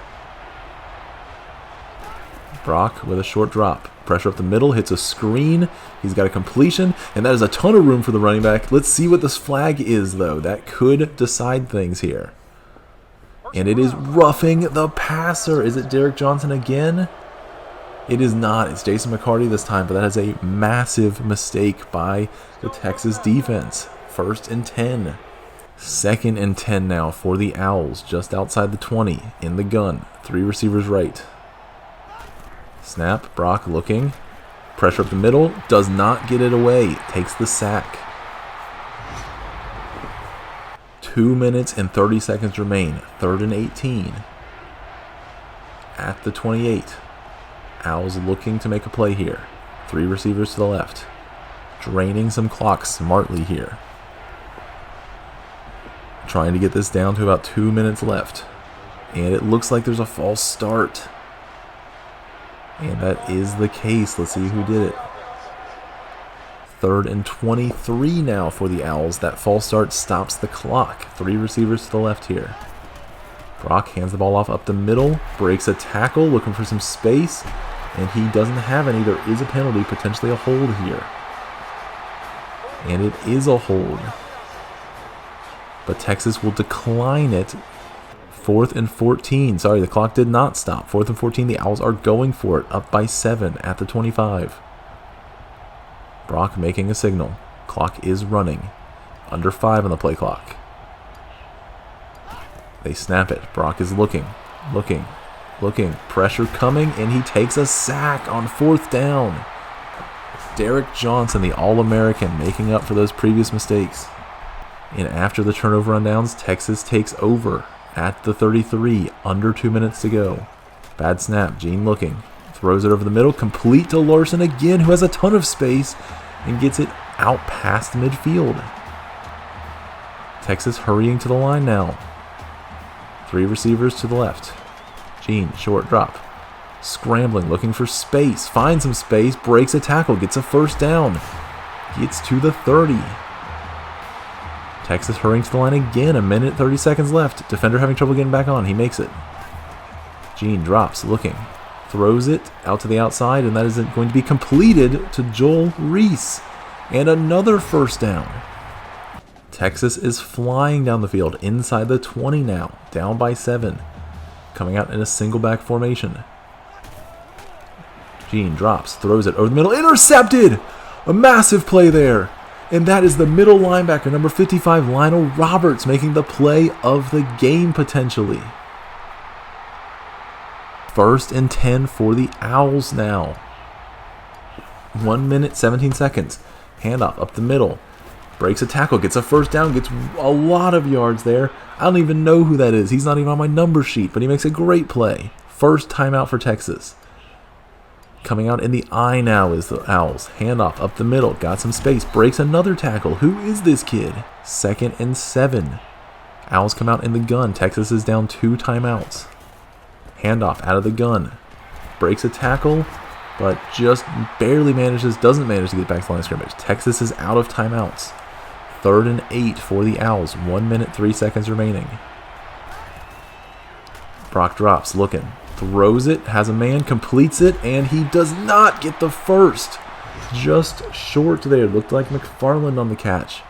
Brock with a short drop. Pressure up the middle, hits a screen. He's got a completion, and that is a ton of room for the running back. Let's see what this flag is, though. That could decide things here. And it is roughing the passer. Is it Derek Johnson again? It is not. It's Jason McCarty this time, but that is a massive mistake by the Texas defense. 1st and 10. 2nd and 10 now for the Owls, just outside the 20, in the gun. 3 receivers right. Snap, Brock looking. Pressure up the middle, does not get it away. Takes the sack. 2 minutes and 30 seconds remain. 3rd and 18. At the 28. Owls looking to make a play here. 3 receivers to the left. Draining some clock smartly here. Trying to get this down to about 2 minutes left. And it looks like there's a false start. And that is the case. Let's see who did it. 3rd and 23 now for the Owls. That false start stops the clock. 3 receivers to the left here. Brock hands the ball off up the middle. Breaks a tackle, looking for some space. And he doesn't have any. There is a penalty, potentially a hold here. And it is a hold. But Texas will decline it. 4th and 14. Sorry, the clock did not stop. 4th and 14. The Owls are going for it. Up by 7 at the 25. Brock making a signal. Clock is running. Under 5 on the play clock. They snap it. Brock is looking. Pressure coming, and he takes a sack on 4th down. Derek Johnson, the All-American, making up for those previous mistakes. And after the turnover on downs, Texas takes over at the 33, under 2 minutes to go. Bad snap, Gene looking. Throws it over the middle, complete to Larson again, who has a ton of space, and gets it out past midfield. Texas hurrying to the line now. 3 receivers to the left. Gene, short drop. Scrambling, looking for space. Finds some space, breaks a tackle, gets a first down. Gets to the 30. Texas hurrying to the line again, a minute 30 seconds left. Defender having trouble getting back on, he makes it. Gene drops, looking. Throws it out to the outside, and that is going to be completed to Joel Reese. And another first down. Texas is flying down the field, inside the 20 now, down by 7. Coming out in a single back formation. Gene drops, throws it over the middle, intercepted! A massive play there. And that is the middle linebacker, number 55, Lionel Roberts, making the play of the game potentially. 1st and 10 for the Owls now. 1 minute, 17 seconds. Handoff up the middle. Breaks a tackle, gets a first down, gets a lot of yards there. I don't even know who that is. He's not even on my number sheet, but he makes a great play. First timeout for Texas. Coming out in the eye now is the Owls. Handoff up the middle, got some space, breaks another tackle. Who is this kid? 2nd and 7. Owls come out in the gun. Texas is down 2 timeouts. Handoff out of the gun. Breaks a tackle, but just barely doesn't manage to get back to the line of scrimmage. Texas is out of timeouts. 3rd and 8 for the Owls. 1 minute, 3 seconds remaining. Brock drops, looking. Throws it, has a man, completes it, and he does not get the first. Just short there. Looked like McFarland on the catch.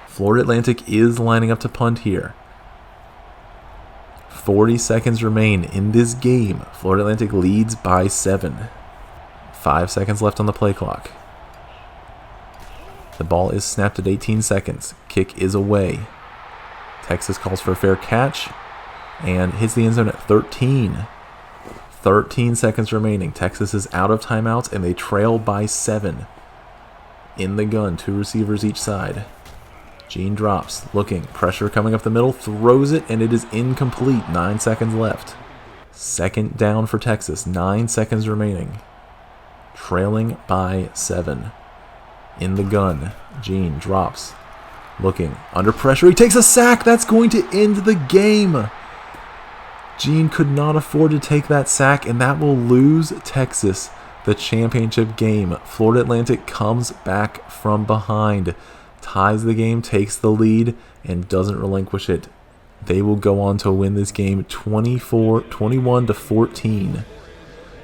Florida Atlantic is lining up to punt here. 40 seconds remain in this game. Florida Atlantic leads by 7. 5 seconds left on the play clock. The ball is snapped at 18 seconds. Kick is away. Texas calls for a fair catch and hits the end zone at 13. 13 seconds remaining. Texas is out of timeouts and they trail by 7. In the gun, 2 receivers each side. Gene drops, looking, pressure coming up the middle, throws it, and it is incomplete. 9 seconds left. 2nd down for Texas. 9 seconds remaining. Trailing by 7. In the gun, Gene drops, looking, under pressure. He takes a sack. That's going to end the game. Gene could not afford to take that sack, and that will lose Texas the championship game. Florida Atlantic comes back from behind, ties the game, takes the lead, and doesn't relinquish it. They will go on to win this game 21-14.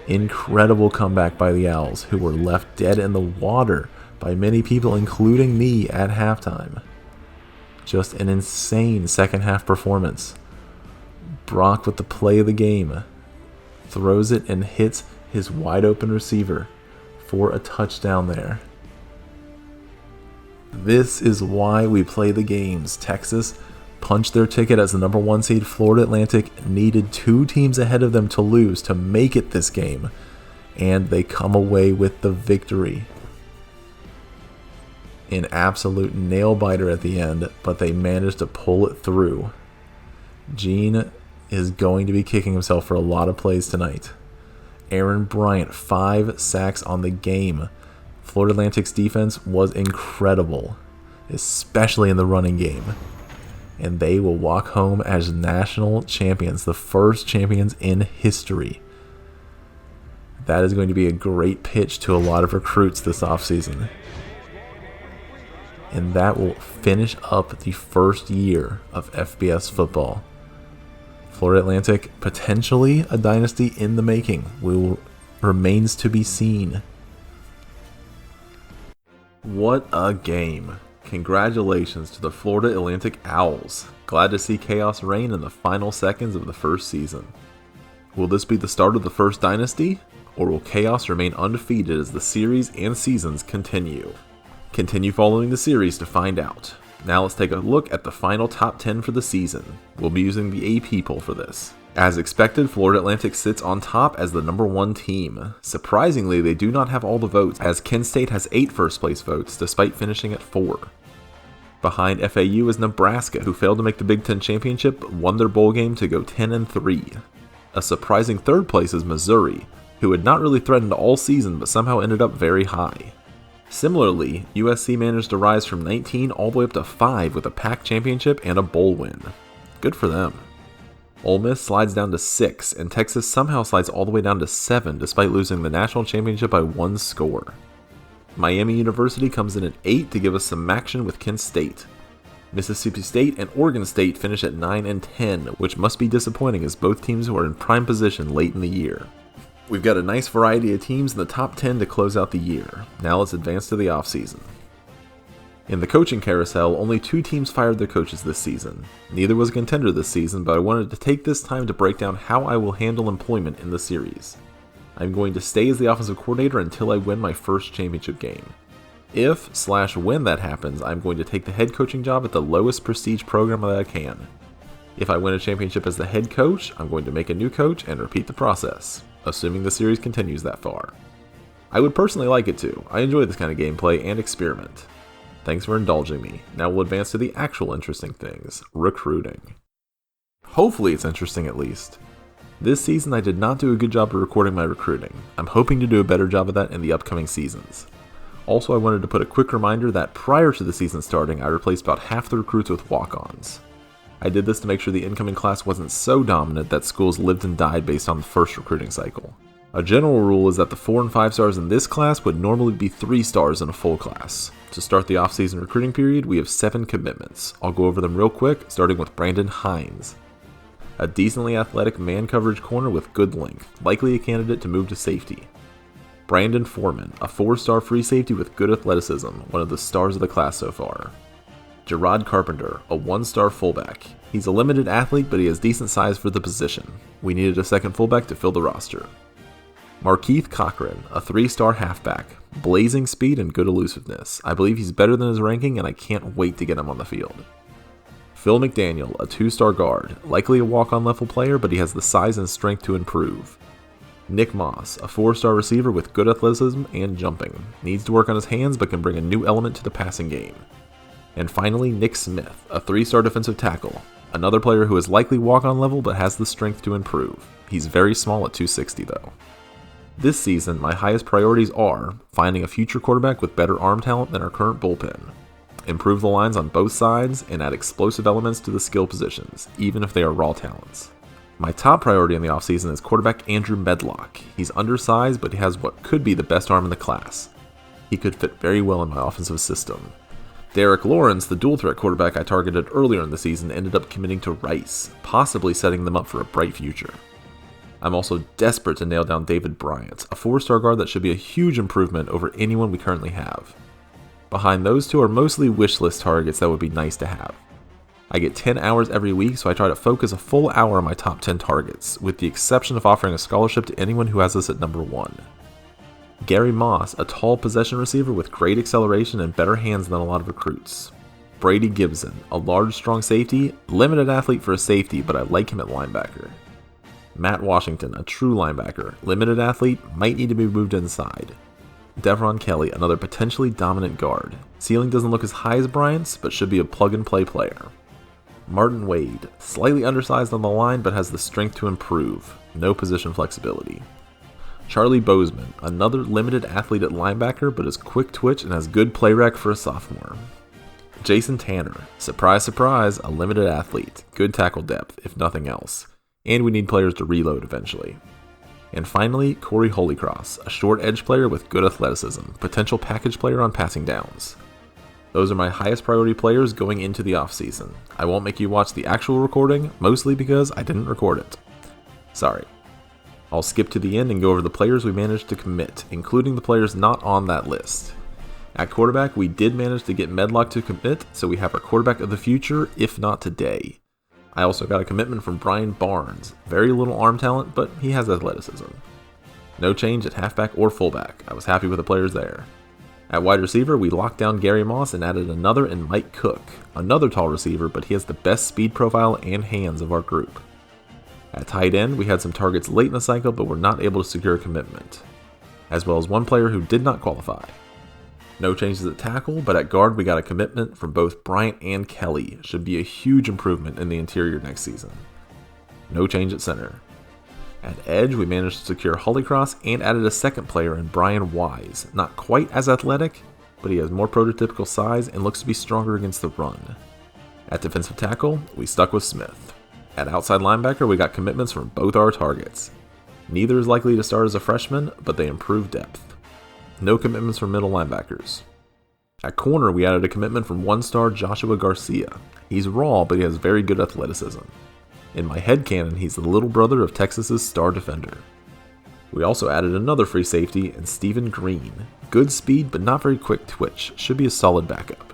Incredible comeback by the Owls, who were left dead in the water by many people, including me, at halftime. Just an insane second half performance. Brock with the play of the game. Throws it and hits his wide open receiver for a touchdown there. This is why we play the games. Texas punched their ticket as the number 1 seed. Florida Atlantic needed 2 teams ahead of them to lose to make it this game, and they come away with the victory. An absolute nail-biter at the end, but they managed to pull it through. Gene is going to be kicking himself for a lot of plays tonight. Aaron Bryant, 5 sacks on the game. Florida Atlantic's defense was incredible, especially in the running game. And they will walk home as national champions, the first champions in history. That is going to be a great pitch to a lot of recruits this offseason. And that will finish up the first year of FBS football. Florida Atlantic, potentially a dynasty in the making, remains to be seen. What a game. Congratulations to the Florida Atlantic Owls. Glad to see chaos reign in the final seconds of the first season. Will this be the start of the first dynasty, or will chaos remain undefeated as the series and seasons continue? Continue following the series to find out. Now let's take a look at the final top 10 for the season. We'll be using the AP poll for this. As expected, Florida Atlantic sits on top as the number 1 team. Surprisingly, they do not have all the votes, as Kent State has 8 first place votes, despite finishing at 4. Behind FAU is Nebraska, who failed to make the Big Ten Championship but won their bowl game to go 10-3. A surprising 3rd place is Missouri, who had not really threatened all season but somehow ended up very high. Similarly, USC managed to rise from 19 all the way up to 5 with a Pac championship and a bowl win. Good for them. Ole Miss slides down to 6, and Texas somehow slides all the way down to 7 despite losing the national championship by 1 score. Miami University comes in at 8 to give us some action with Kent State. Mississippi State and Oregon State finish at 9 and 10, which must be disappointing as both teams were in prime position late in the year. We've got a nice variety of teams in the top 10 to close out the year. Now let's advance to the offseason. In the coaching carousel, only 2 teams fired their coaches this season. Neither was a contender this season, but I wanted to take this time to break down how I will handle employment in the series. I'm going to stay as the offensive coordinator until I win my first championship game. If/when that happens, I'm going to take the head coaching job at the lowest prestige program that I can. If I win a championship as the head coach, I'm going to make a new coach and repeat the process, assuming the series continues that far. I would personally like it to. I enjoy this kind of gameplay and experiment. Thanks for indulging me. Now we'll advance to the actual interesting things, recruiting. Hopefully it's interesting at least. This season I did not do a good job of recording my recruiting. I'm hoping to do a better job of that in the upcoming seasons. Also, I wanted to put a quick reminder that prior to the season starting, I replaced about half the recruits with walk-ons. I did this to make sure the incoming class wasn't so dominant that schools lived and died based on the first recruiting cycle. A general rule is that the 4 and 5 stars in this class would normally be 3 stars in a full class. To start the off-season recruiting period, we have 7 commitments. I'll go over them real quick, starting with Brandon Hines. A decently athletic man coverage corner with good length, likely a candidate to move to safety. Brandon Foreman, a 4-star free safety with good athleticism, one of the stars of the class so far. Gerard Carpenter, a 1-star fullback. He's a limited athlete, but he has decent size for the position. We needed a second fullback to fill the roster. Markeith Cochran, a 3-star halfback. Blazing speed and good elusiveness. I believe he's better than his ranking, and I can't wait to get him on the field. Phil McDaniel, a 2-star guard. Likely a walk-on level player, but he has the size and strength to improve. Nick Moss, a 4-star receiver with good athleticism and jumping. Needs to work on his hands, but can bring a new element to the passing game. And finally, Nick Smith, a 3-star defensive tackle. Another player who is likely walk-on level, but has the strength to improve. He's very small at 260 though. This season, my highest priorities are finding a future quarterback with better arm talent than our current bullpen, improve the lines on both sides, and add explosive elements to the skill positions, even if they are raw talents. My top priority in the offseason is quarterback Andrew Medlock. He's undersized, but he has what could be the best arm in the class. He could fit very well in my offensive system. Derek Lawrence, the dual-threat quarterback I targeted earlier in the season, ended up committing to Rice, possibly setting them up for a bright future. I'm also desperate to nail down David Bryant, a 4-star guard that should be a huge improvement over anyone we currently have. Behind those two are mostly wish list targets that would be nice to have. I get 10 hours every week, so I try to focus a full hour on my top 10 targets, with the exception of offering a scholarship to anyone who has us at number 1. Gary Moss, a tall possession receiver with great acceleration and better hands than a lot of recruits. Brady Gibson, a large, strong safety, limited athlete for a safety, but I like him at linebacker. Matt Washington, a true linebacker, limited athlete, might need to be moved inside. Devron Kelly, another potentially dominant guard. Ceiling doesn't look as high as Bryant's, but should be a plug-and-play player. Martin Wade, slightly undersized on the line, but has the strength to improve. No position flexibility. Charlie Bozeman, another limited athlete at linebacker, but is quick twitch and has good play rec for a sophomore. Jason Tanner, surprise surprise, a limited athlete, good tackle depth, if nothing else. And we need players to reload eventually. And finally, Corey Holycross, a short edge player with good athleticism, potential package player on passing downs. Those are my highest priority players going into the offseason. I won't make you watch the actual recording, mostly because I didn't record it. Sorry. I'll skip to the end and go over the players we managed to commit, including the players not on that list. At quarterback, we did manage to get Medlock to commit, so we have our quarterback of the future, if not today. I also got a commitment from Brian Barnes. Very little arm talent, but he has athleticism. No change at halfback or fullback. I was happy with the players there. At wide receiver, we locked down Gary Moss and added another in Mike Cook. Another tall receiver, but he has the best speed profile and hands of our group. At tight end, we had some targets late in the cycle, but were not able to secure a commitment, as well as one player who did not qualify. No changes at tackle, but at guard we got a commitment from both Bryant and Kelly. Should be a huge improvement in the interior next season. No change at center. At edge, we managed to secure Holycross and added a second player in Brian Wise. Not quite as athletic, but he has more prototypical size and looks to be stronger against the run. At defensive tackle, we stuck with Smith. At outside linebacker, we got commitments from both our targets. Neither is likely to start as a freshman, but they improve depth. No commitments from middle linebackers. At corner, we added a commitment from one-star Joshua Garcia. He's raw, but he has very good athleticism. In my headcanon, he's the little brother of Texas's star defender. We also added another free safety in Stephen Green. Good speed, but not very quick twitch. Should be a solid backup.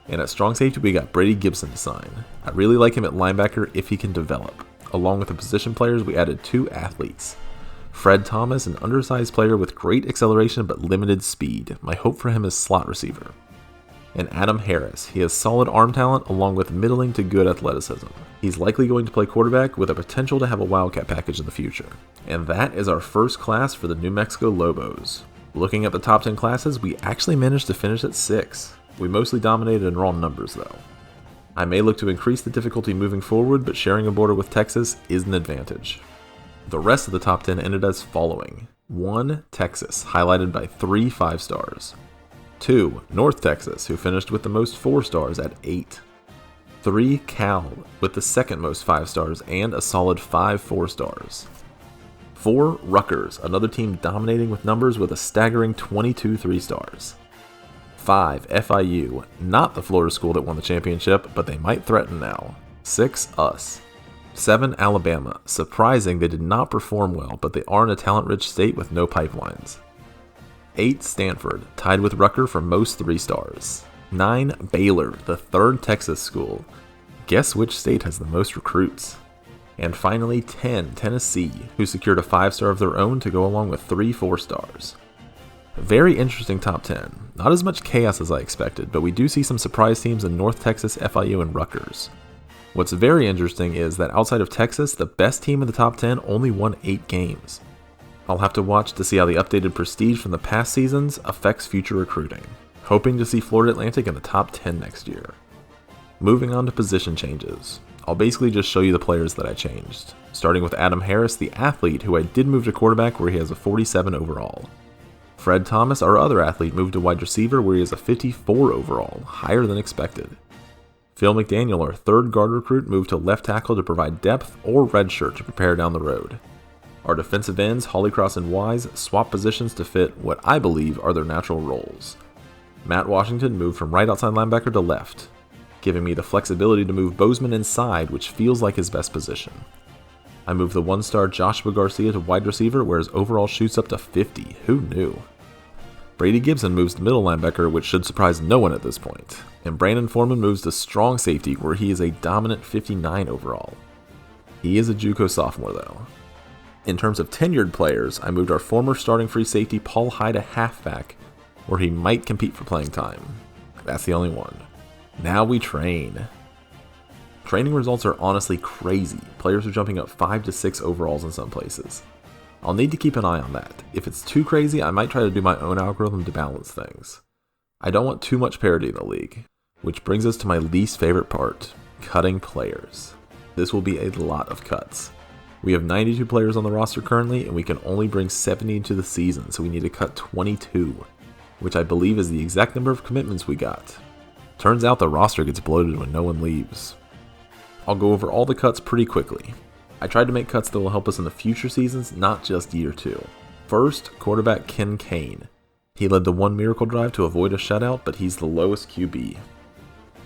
And at strong safety, we got Brady Gibson to sign. I really like him at linebacker if he can develop. Along with the position players, we added 2 athletes. Fred Thomas, an undersized player with great acceleration but limited speed. My hope for him is slot receiver. And Adam Harris. He has solid arm talent along with middling to good athleticism. He's likely going to play quarterback with a potential to have a Wildcat package in the future. And that is our first class for the New Mexico Lobos. Looking at the top 10 classes, we actually managed to finish at 6. We mostly dominated in raw numbers though. I may look to increase the difficulty moving forward, but sharing a border with Texas is an advantage. The rest of the top 10 ended as following. 1. Texas, highlighted by 3 5-stars. 2. North Texas, who finished with the most 4 stars at 8. 3. Cal, with the second most 5 stars and a solid 5 4-stars. 4. Rutgers, another team dominating with numbers with a staggering 22 3-stars. 5. FIU, not the Florida school that won the championship, but they might threaten now. 6. Us. 7. Alabama, surprising they did not perform well, but they are in a talent-rich state with no pipelines. 8. Stanford, tied with Rutgers for most 3 stars. 9. Baylor, the third Texas school. Guess which state has the most recruits? And finally 10. Tennessee, who secured a 5-star of their own to go along with 3 4-stars. Very interesting top 10. Not as much chaos as I expected, but we do see some surprise teams in North Texas, FIU, and Rutgers. What's very interesting is that outside of Texas, the best team in the top 10 only won 8 games. I'll have to watch to see how the updated prestige from the past seasons affects future recruiting. Hoping to see Florida Atlantic in the top 10 next year. Moving on to position changes. I'll basically just show you the players that I changed. Starting with Adam Harris, the athlete, who I did move to quarterback where he has a 47 overall. Fred Thomas, our other athlete, moved to wide receiver where he has a 54 overall, higher than expected. Phil McDaniel, our third guard recruit, moved to left tackle to provide depth or redshirt to prepare down the road. Our defensive ends, Holycross and Wise, swap positions to fit what I believe are their natural roles. Matt Washington moved from right outside linebacker to left, giving me the flexibility to move Bozeman inside, which feels like his best position. I moved the 1-star Joshua Garcia to wide receiver where his overall shoots up to 50. Who knew? Brady Gibson moves to middle linebacker, which should surprise no one at this point. And Brandon Foreman moves to strong safety, where he is a dominant 59 overall. He is a JUCO sophomore, though. In terms of tenured players, I moved our former starting free safety Paul Hyde to halfback, where he might compete for playing time. That's the only one. Now we train. Training results are honestly crazy. Players are jumping up 5 to 6 overalls in some places. I'll need to keep an eye on that. If it's too crazy, I might try to do my own algorithm to balance things. I don't want too much parity in the league. Which brings us to my least favorite part, cutting players. This will be a lot of cuts. We have 92 players on the roster currently, and we can only bring 70 into the season, so we need to cut 22, which I believe is the exact number of commitments we got. Turns out the roster gets bloated when no one leaves. I'll go over all the cuts pretty quickly. I tried to make cuts that will help us in the future seasons, not just year 2. First, quarterback Ken Kane. He led the one miracle drive to avoid a shutout, but he's the lowest QB.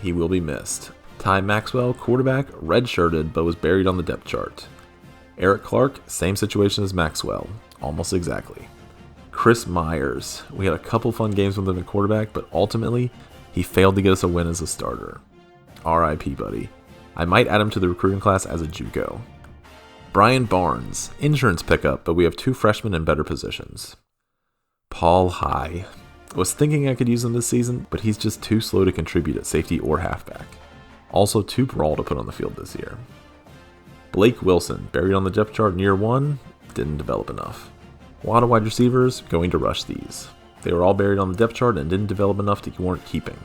He will be missed. Ty Maxwell, quarterback, redshirted, but was buried on the depth chart. Eric Clark, same situation as Maxwell, almost exactly. Chris Myers, we had a couple fun games with him at quarterback, but ultimately, he failed to get us a win as a starter. RIP, buddy. I might add him to the recruiting class as a JUCO. Brian Barnes, insurance pickup, but we have 2 freshmen in better positions. Paul High. Was thinking I could use him this season, but he's just too slow to contribute at safety or halfback. Also too raw to put on the field this year. Blake Wilson, buried on the depth chart in year 1, didn't develop enough. A lot of wide receivers going to rush these. They were all buried on the depth chart and didn't develop enough to warrant keeping.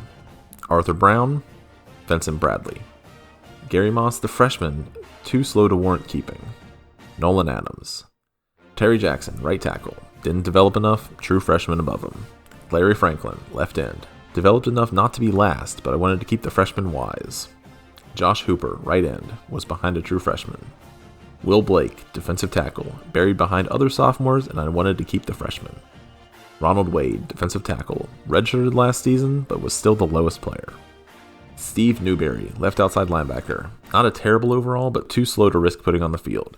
Arthur Brown, Vincent Bradley. Gary Moss, the freshman, too slow to warrant keeping. Nolan Adams. Terry Jackson, right tackle. Didn't develop enough, true freshman above him. Larry Franklin, left end. Developed enough not to be last, but I wanted to keep the freshman wise. Josh Hooper, right end, was behind a true freshman. Will Blake, defensive tackle, buried behind other sophomores, and I wanted to keep the freshman. Ronald Wade, defensive tackle, redshirted last season, but was still the lowest player. Steve Newberry, left outside linebacker. Not a terrible overall, but too slow to risk putting on the field.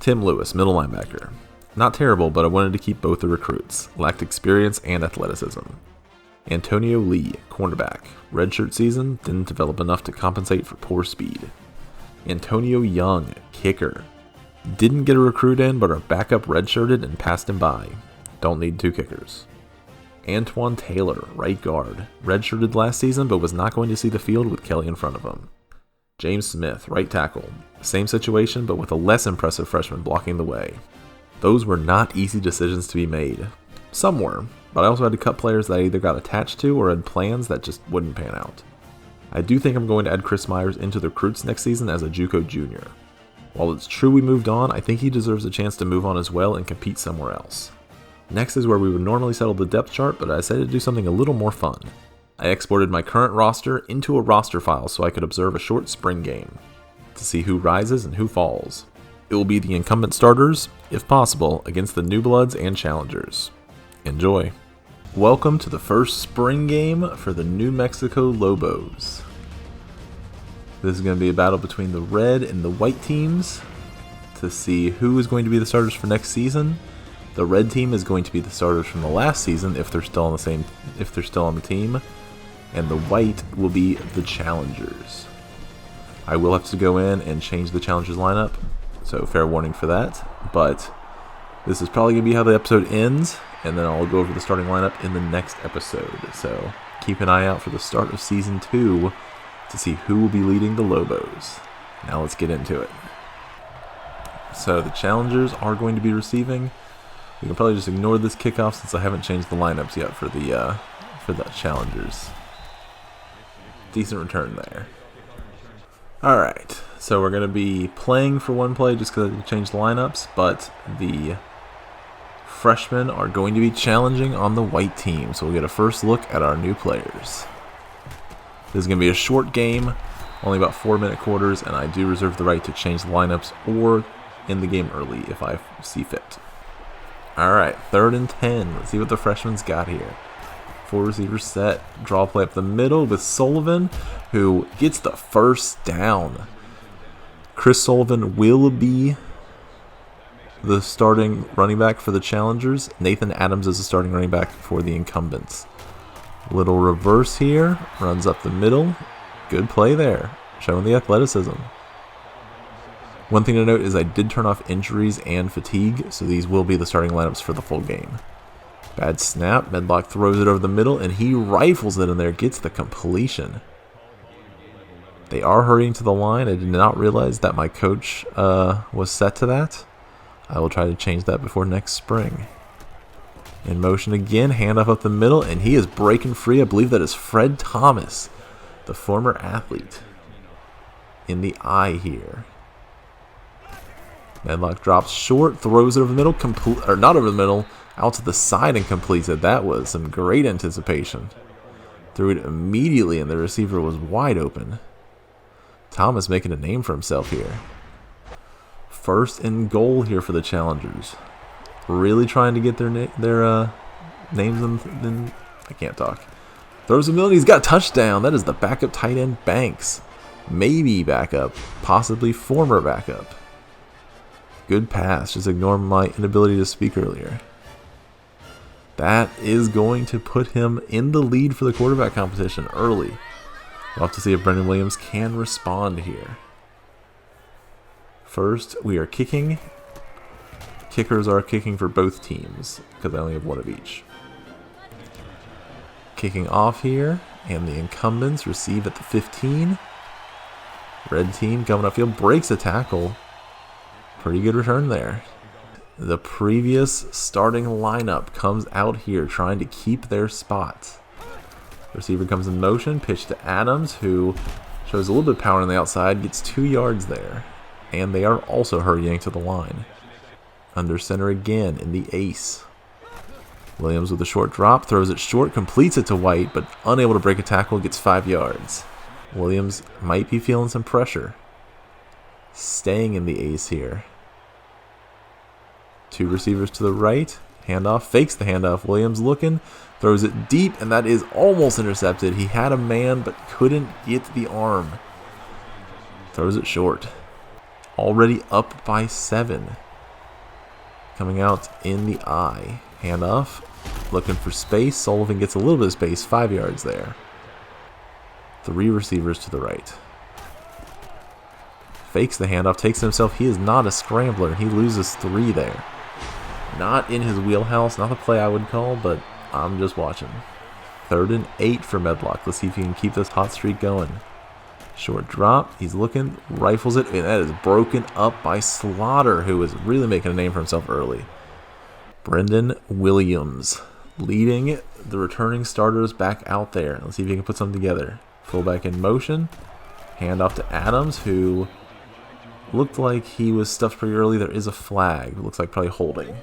Tim Lewis, middle linebacker. Not terrible, but I wanted to keep both the recruits. Lacked experience and athleticism. Antonio Lee, cornerback. Redshirt season, didn't develop enough to compensate for poor speed. Antonio Young, kicker. Didn't get a recruit in, but our backup redshirted and passed him by. Don't need 2 kickers. Antoine Taylor, right guard. Redshirted last season, but was not going to see the field with Kelly in front of him. James Smith, right tackle. Same situation, but with a less impressive freshman blocking the way. Those were not easy decisions to be made. Some were, but I also had to cut players that I either got attached to or had plans that just wouldn't pan out. I do think I'm going to add Chris Myers into the recruits next season as a JUCO junior. While it's true we moved on, I think he deserves a chance to move on as well and compete somewhere else. Next is where we would normally settle the depth chart, but I decided to do something a little more fun. I exported my current roster into a roster file so I could observe a short spring game to see who rises and who falls. It will be the incumbent starters, if possible, against the new bloods and challengers. Enjoy. Welcome to the first spring game for the New Mexico Lobos. This is going to be a battle between the red and the white teams to see who is going to be the starters for next season. The red team is going to be the starters from the last season if they're still on the team, and the white will be the challengers. I will have to go in and change the challengers lineup, so fair warning for that, but this is probably going to be how the episode ends, and then I'll go over the starting lineup in the next episode. So keep an eye out for the start of Season 2 to see who will be leading the Lobos. Now let's get into it. So the challengers are going to be receiving. We can probably just ignore this kickoff since I haven't changed the lineups yet for the challengers. Decent return there. Alright, so we're going to be playing for one play just because I changed the lineups, but the freshmen are going to be challenging on the white team, so we'll get a first look at our new players. This is going to be a short game, only about 4-minute quarters, and I do reserve the right to change the lineups or end the game early if I see fit. Alright, 3rd and 10. Let's see what the freshman's got here. 4 receivers set. Draw play up the middle with Sullivan, who gets the first down. Chris Sullivan will be the starting running back for the challengers. Nathan Adams is the starting running back for the incumbents. Little reverse here. Runs up the middle. Good play there. Showing the athleticism. One thing to note is I did turn off injuries and fatigue, so these will be the starting lineups for the full game. Bad snap. Medlock throws it over the middle, and he rifles it in there. Gets the completion. They are hurrying to the line. I did not realize that my coach was set to that. I will try to change that before next spring. In motion again. Handoff up the middle, and he is breaking free. I believe that is Fred Thomas, the former athlete, in the eye here. Medlock drops short, throws it over the middle, not over the middle, out to the side and completes it. That was some great anticipation. Threw it immediately, and the receiver was wide open. Thomas making a name for himself here. 1st and goal here for the challengers. Really trying to get their names in. I can't talk. Throws a middle, he's got a touchdown. That is the backup tight end Banks. Maybe backup, possibly former backup. Good pass. Just ignore my inability to speak earlier. That is going to put him in the lead for the quarterback competition early. We'll have to see if Brendan Williams can respond here. First, we are kicking. Kickers are kicking for both teams because I only have one of each. Kicking off here, and the incumbents receive at the 15. Red team coming upfield, breaks a tackle. Pretty good return there. The previous starting lineup comes out here trying to keep their spots. Receiver comes in motion, pitch to Adams, who shows a little bit of power on the outside, gets 2 yards there. and they are also hurrying to the line. Under center again in the ace. Williams with a short drop, throws it short, completes it to White, but unable to break a tackle, gets 5 yards. Williams might be feeling some pressure. Staying in the ace here. 2 receivers to the right. Handoff, fakes the handoff. Williams looking, throws it deep, and that is almost intercepted. He had a man, but couldn't get the arm. Throws it short. Already up by 7. Coming out in the eye. Handoff, looking for space. Sullivan gets a little bit of space, 5 yards there. 3 receivers to the right. Fakes the handoff, takes it himself. He is not a scrambler, and he loses 3 there. Not in his wheelhouse, not the play I would call, but I'm just watching. 3rd and 8 for Medlock. Let's see if he can keep this hot streak going. Short drop, he's looking, rifles it, and that is broken up by Slaughter, who is really making a name for himself early. Brendan Williams leading the returning starters back out there. Let's see if he can put something together. Fullback in motion. Handoff to Adams, who looked like he was stuffed pretty early. There is a flag. Looks like probably holding.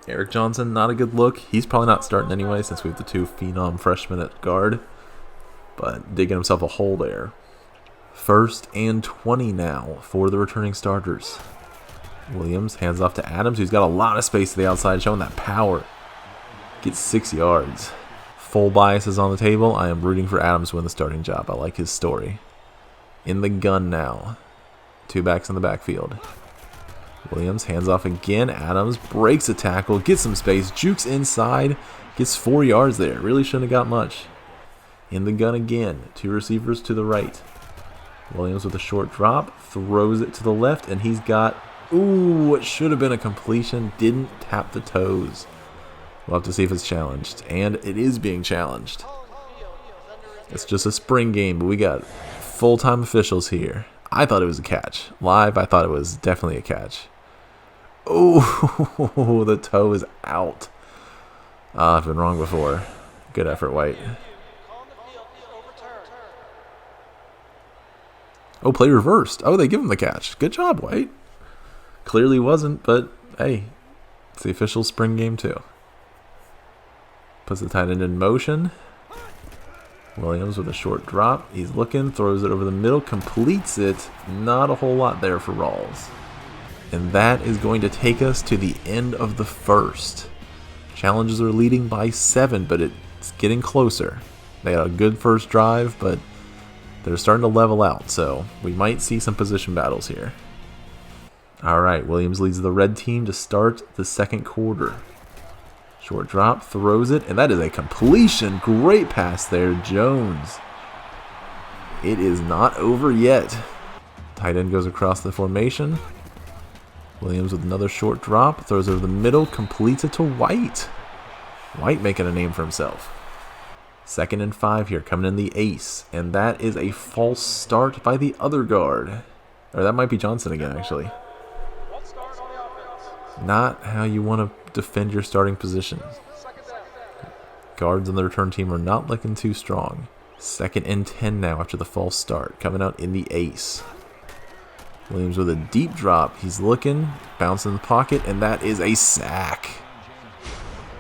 Eric Johnson, not a good look. He's probably not starting anyway since we have the 2 phenom freshmen at guard. But digging himself a hole there. 1st and 20 now for the returning starters. Williams hands off to Adams, who's got a lot of space to the outside, showing that power. Gets 6 yards. Full bias is on the table. I am rooting for Adams to win the starting job. I like his story. In the gun now. 2 backs in the backfield. Williams hands off again. Adams breaks a tackle, gets some space, jukes inside, gets 4 yards there. Really shouldn't have got much. In the gun again. 2 receivers to the right. Williams with a short drop, throws it to the left, and he's got, ooh, what should have been a completion, didn't tap the toes. We'll have to see if it's challenged, and it is being challenged. It's just a spring game, but we got full-time officials here. I thought it was a catch. Live, I thought it was definitely a catch. Oh, the toe is out. I've been wrong before. Good effort, White. Oh, play reversed. Oh, they give him the catch. Good job, White. Clearly wasn't, but hey, it's the official spring game too. Puts the tight end in motion. Williams with a short drop. He's looking, throws it over the middle, completes it. Not a whole lot there for Rawls. And that is going to take us to the end of the 1st. Challenges are leading by 7, but it's getting closer. They had a good first drive, but they're starting to level out, so we might see some position battles here. Alright, Williams leads the red team to start the 2nd quarter. Short drop, throws it, and that is a completion. Great pass there, Jones. It is not over yet. Tight end goes across the formation. Williams with another short drop, throws it over the middle, completes it to White. White making a name for himself. 2nd and 5 here, coming in the ace. And that is a false start by the other guard. Or that might be Johnson again, actually. Not how you want to defend your starting position. Guards on the return team are not looking too strong. 2nd and 10 now after the false start, coming out in the ace. Williams with a deep drop. He's looking, bouncing in the pocket, and that is a sack.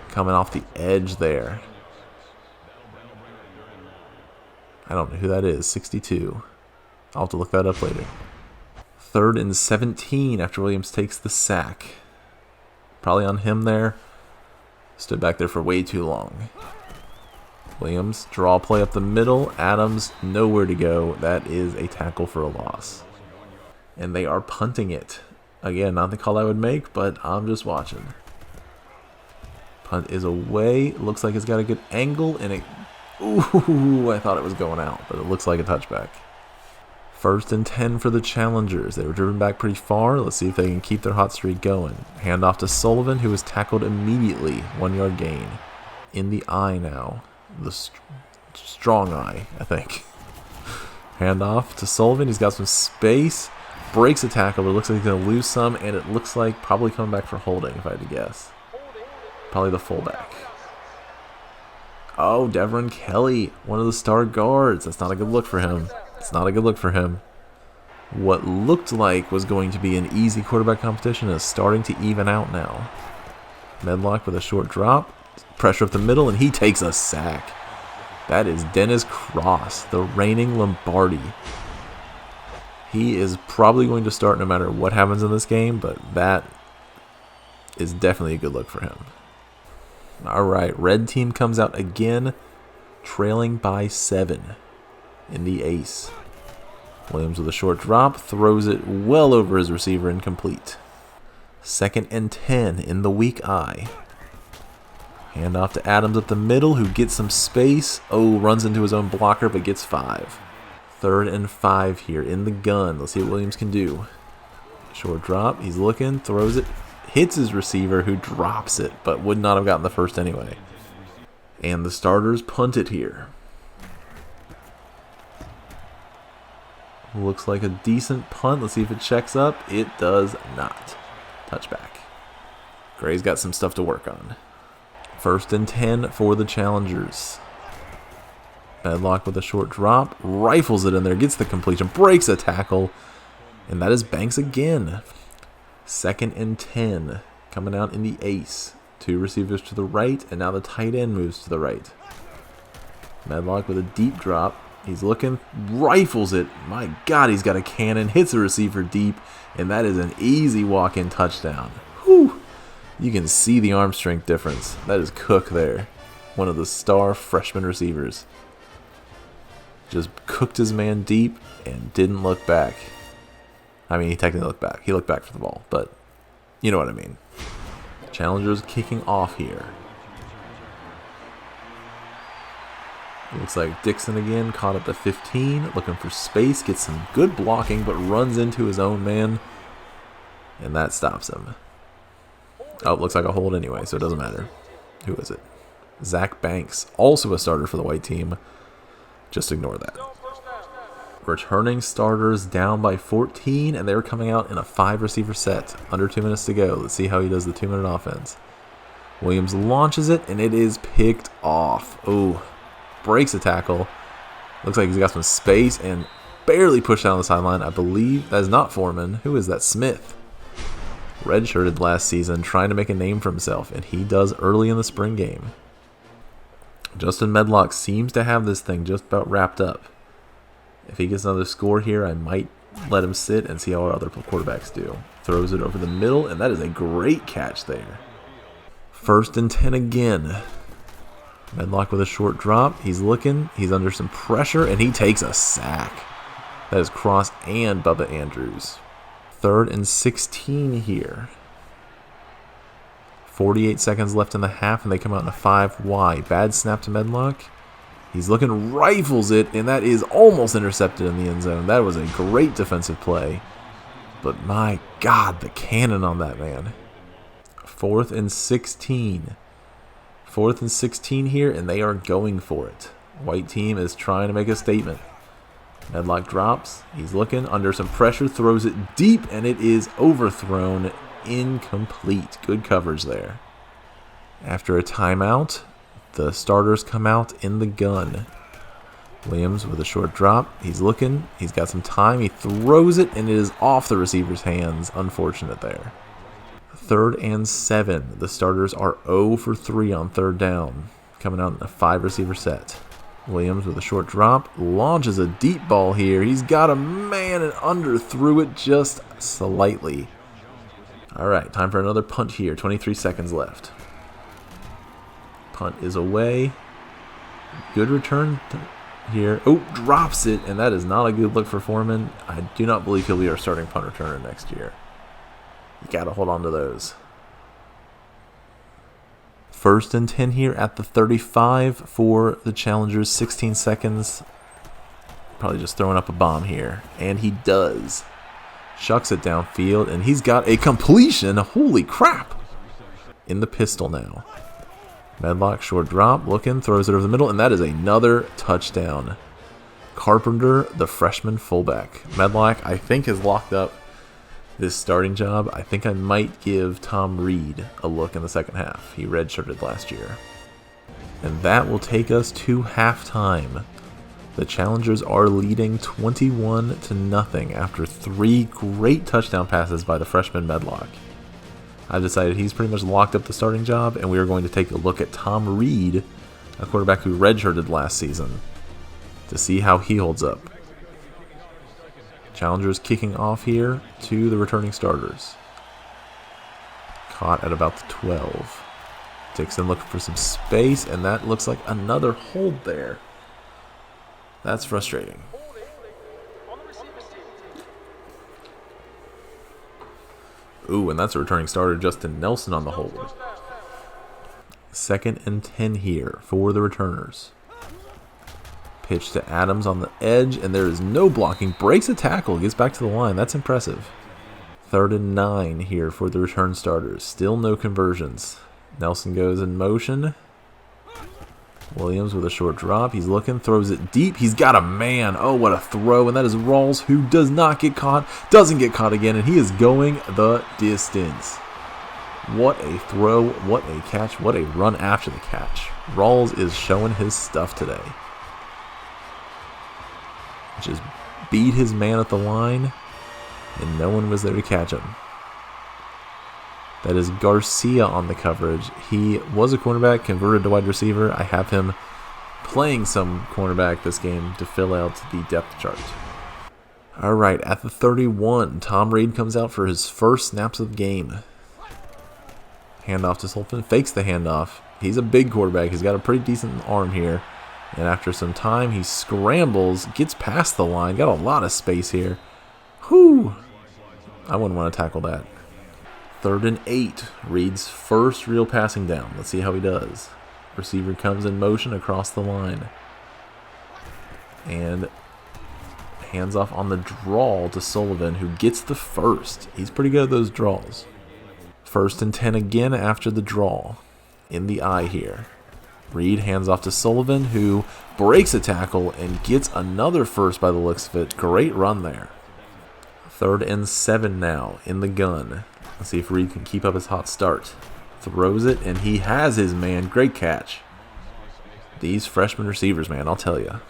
Coming off the edge there. I don't know who that is. 62. I'll have to look that up later. 3rd and 17 after Williams takes the sack. Probably on him there. Stood back there for way too long. Williams, draw play up the middle. Adams, nowhere to go. That is a tackle for a loss. And they are punting it. Again, not the call I would make, but I'm just watching. Punt is away. Looks like it's got a good angle, and it... Ooh, I thought it was going out, but it looks like a touchback. 1st and 10 for the challengers. They were driven back pretty far. Let's see if they can keep their hot streak going. Hand off to Sullivan, who was tackled immediately. 1 yard gain. In the eye now. The strong eye, I think. Hand off to Sullivan. He's got some space. Breaks a tackle, but it looks like he's going to lose some, and it looks like probably coming back for holding, if I had to guess. Probably the fullback. Oh, Devron Kelly, one of the star guards. That's not a good look for him. It's not a good look for him. What looked like was going to be an easy quarterback competition is starting to even out now. Medlock with a short drop. Pressure up the middle, and he takes a sack. That is Dennis Cross, the reigning Lombardi. He is probably going to start no matter what happens in this game, but that is definitely a good look for him. Alright, red team comes out again, trailing by 7 in the ace. Williams with a short drop, throws it well over his receiver, incomplete. 2nd and 10 in the weak eye. Hand off to Adams up the middle, who gets some space. Oh, runs into his own blocker, but gets 5. 3rd and 5 here in the gun. Let's see what Williams can do. Short drop, he's looking, throws it, hits his receiver, who drops it, but would not have gotten the first anyway. And the starters punt it here. Looks like a decent punt. Let's see if it checks up. It does not. Touchback. Gray's got some stuff to work on. 1st and 10 for the Challengers. Medlock with a short drop. Rifles it in there. Gets the completion. Breaks a tackle. And that is Banks again. 2nd and 10. Coming out in the ace. 2 receivers to the right. And now the tight end moves to the right. Medlock with a deep drop. He's looking, rifles it. My God, he's got a cannon. Hits a receiver deep, and that is an easy walk-in touchdown. Whew. You can see the arm strength difference. That is Cook there, one of the star freshman receivers. Just cooked his man deep and didn't look back. I mean, he technically looked back. He looked back for the ball, but you know what I mean. Challengers kicking off here. Looks like Dixon again, caught at the 15, looking for space, gets some good blocking, but runs into his own man, and that stops him. Oh, looks like a hold anyway, so it doesn't matter. Who is it? Zach Banks, also a starter for the white team. Just ignore that. Returning starters down by 14, and they're coming out in a 5-receiver set. Under 2 minutes to go. Let's see how he does the 2-minute offense. Williams launches it, and it is picked off. Oh. Breaks a tackle. Looks like he's got some space and barely pushed down the sideline. I believe that is not Foreman. Who is that? Smith. Redshirted last season, trying to make a name for himself, and he does early in the spring game. Justin Medlock seems to have this thing just about wrapped up. If he gets another score here, I might let him sit and see how our other quarterbacks do. Throws it over the middle, and that is a great catch there. 1st and 10 again. Medlock with a short drop. He's looking. He's under some pressure, and he takes a sack. That is Cross and Bubba Andrews. 3rd and 16 here. 48 seconds left in the half, and they come out in a 5-wide. Bad snap to Medlock. He's looking, rifles it, and that is almost intercepted in the end zone. That was a great defensive play. But my God, the cannon on that man. 4th and 16. 4th and 16 here, and they are going for it. White team is trying to make a statement. Medlock drops. He's looking under some pressure, throws it deep, and it is overthrown. Incomplete. Good coverage there. After a timeout, the starters come out in the gun. Williams with a short drop. He's looking. He's got some time. He throws it, and it is off the receiver's hands. Unfortunate there. 3rd and 7. The starters are 0 for 3 on 3rd down. Coming out in a 5-receiver set. Williams with a short drop. Launches a deep ball here. He's got a man and underthrew it just slightly. Alright, time for another punt here. 23 seconds left. Punt is away. Good return here. Oh, drops it, and that is not a good look for Foreman. I do not believe he'll be our starting punt returner next year. You got to hold on to those. 1st and 10 here at the 35 for the Challengers. 16 seconds. Probably just throwing up a bomb here. And he does. Shucks it downfield, and he's got a completion. Holy crap. In the pistol now. Medlock, short drop, looking, throws it over the middle, and that is another touchdown. Carpenter, the freshman fullback. Medlock, I think, is locked up this starting job. I think I might give Tom Reed a look in the second half. He redshirted last year. And that will take us to halftime. The Challengers are leading 21-0 after 3 great touchdown passes by the freshman Medlock. I've decided he's pretty much locked up the starting job, and we are going to take a look at Tom Reed, a quarterback who redshirted last season, to see how he holds up. Challengers kicking off here to the returning starters. Caught at about the 12. Dixon looking for some space, and that looks like another hold there. That's frustrating. Ooh, and that's a returning starter, Justin Nelson, on the hold. 2nd and 10 here for the returners. Pitch to Adams on the edge, and there is no blocking. Breaks a tackle, gets back to the line. That's impressive. 3rd and 9 here for the return starters. Still no conversions. Nelson goes in motion. Williams with a short drop. He's looking, throws it deep. He's got a man. Oh, what a throw. And that is Rawls, who does not get caught. Doesn't get caught again, and he is going the distance. What a throw. What a catch. What a run after the catch. Rawls is showing his stuff today. Just beat his man at the line, and no one was there to catch him. That is Garcia on the coverage. He was a cornerback, converted to wide receiver. I have him playing some cornerback this game to fill out the depth chart. All right, at the 31, Tom Reed comes out for his first snaps of the game. Handoff to Sullivan, fakes the handoff. He's a big quarterback. He's got a pretty decent arm here. And after some time, he scrambles, gets past the line, got a lot of space here. Whew! I wouldn't want to tackle that. 3rd and 8, Reed's first real passing down. Let's see how he does. Receiver comes in motion across the line. And hands off on the draw to Sullivan, who gets the first. He's pretty good at those draws. 1st and 10 again after the draw. In the eye here. Reed hands off to Sullivan, who breaks a tackle and gets another first by the looks of it. Great run there. 3rd and 7 now in the gun. Let's see if Reed can keep up his hot start. Throws it, and he has his man. Great catch. These freshman receivers, man, I'll tell you.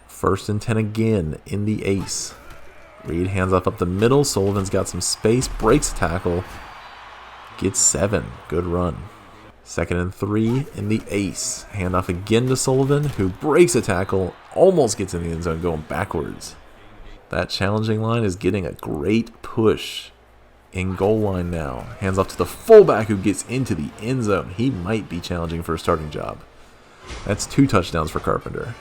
1st and 10 again in the ace. Reed hands off up the middle. Sullivan's got some space. Breaks a tackle. Gets 7. Good run. 2nd and 3 in the ace. Handoff again to Sullivan, who breaks a tackle. Almost gets in the end zone going backwards. That challenging line is getting a great push. In goal line now. Hands off to the fullback, who gets into the end zone. He might be challenging for a starting job. That's 2 touchdowns for Carpenter.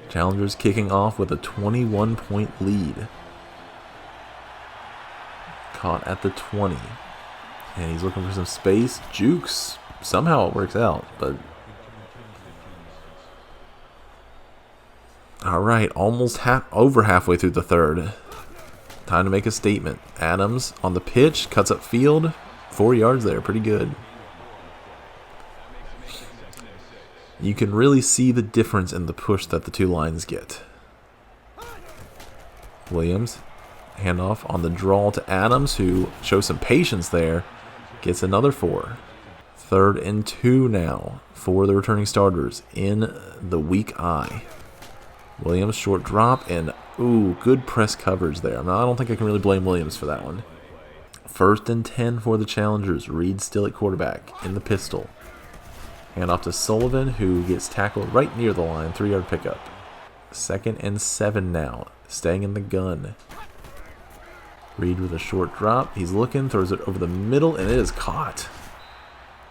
Challengers kicking off with a 21-point lead. Caught at the 20. And he's looking for some space. Jukes. Somehow it works out, but... Alright, almost over halfway through the 3rd. Time to make a statement. Adams on the pitch, cuts up field. 4 yards there, pretty good. You can really see the difference in the push that the two lines get. Williams, handoff on the draw to Adams, who shows some patience there. Gets another 4. 3rd and 2 now for the returning starters in the weak eye. Williams, short drop, and ooh, good press coverage there. I don't think I can really blame Williams for that one. 1st and 10 for the Challengers. Reed still at quarterback in the pistol. Handoff to Sullivan, who gets tackled right near the line. 3-yard pickup. 2nd and 7 now. Staying in the gun. Reed with a short drop. He's looking, throws it over the middle, and it is caught.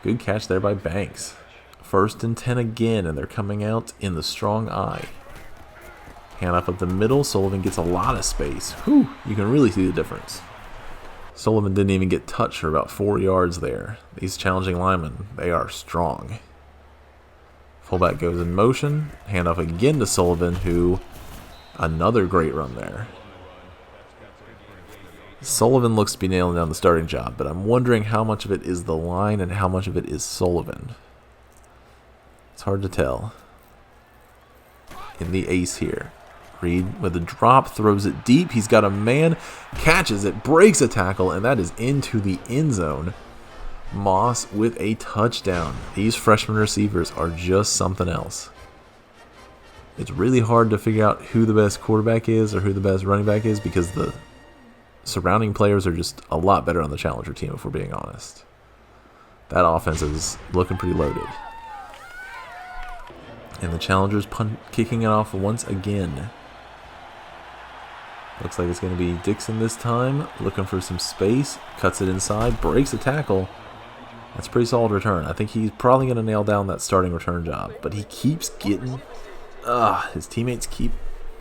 Good catch there by Banks. 1st and 10 again, and they're coming out in the strong eye. Handoff up the middle. Sullivan gets a lot of space. Whew, you can really see the difference. Sullivan didn't even get touched for about 4 yards there. These challenging linemen, they are strong. Fullback goes in motion. Handoff again to Sullivan, who... Another great run there. Sullivan looks to be nailing down the starting job, but I'm wondering how much of it is the line and how much of it is Sullivan. It's hard to tell. In the ace here. Reed with a drop, throws it deep. He's got a man, catches it, breaks a tackle, and that is into the end zone. Moss with a touchdown. These freshman receivers are just something else. It's really hard to figure out who the best quarterback is or who the best running back is because the surrounding players are just a lot better on the Challenger team, if we're being honest. That offense is looking pretty loaded. And the Challengers kicking it off once again. Looks like it's going to be Dixon this time, looking for some space, cuts it inside, breaks a tackle. That's a pretty solid return. I think he's probably going to nail down that starting return job, but he keeps getting... his teammates keep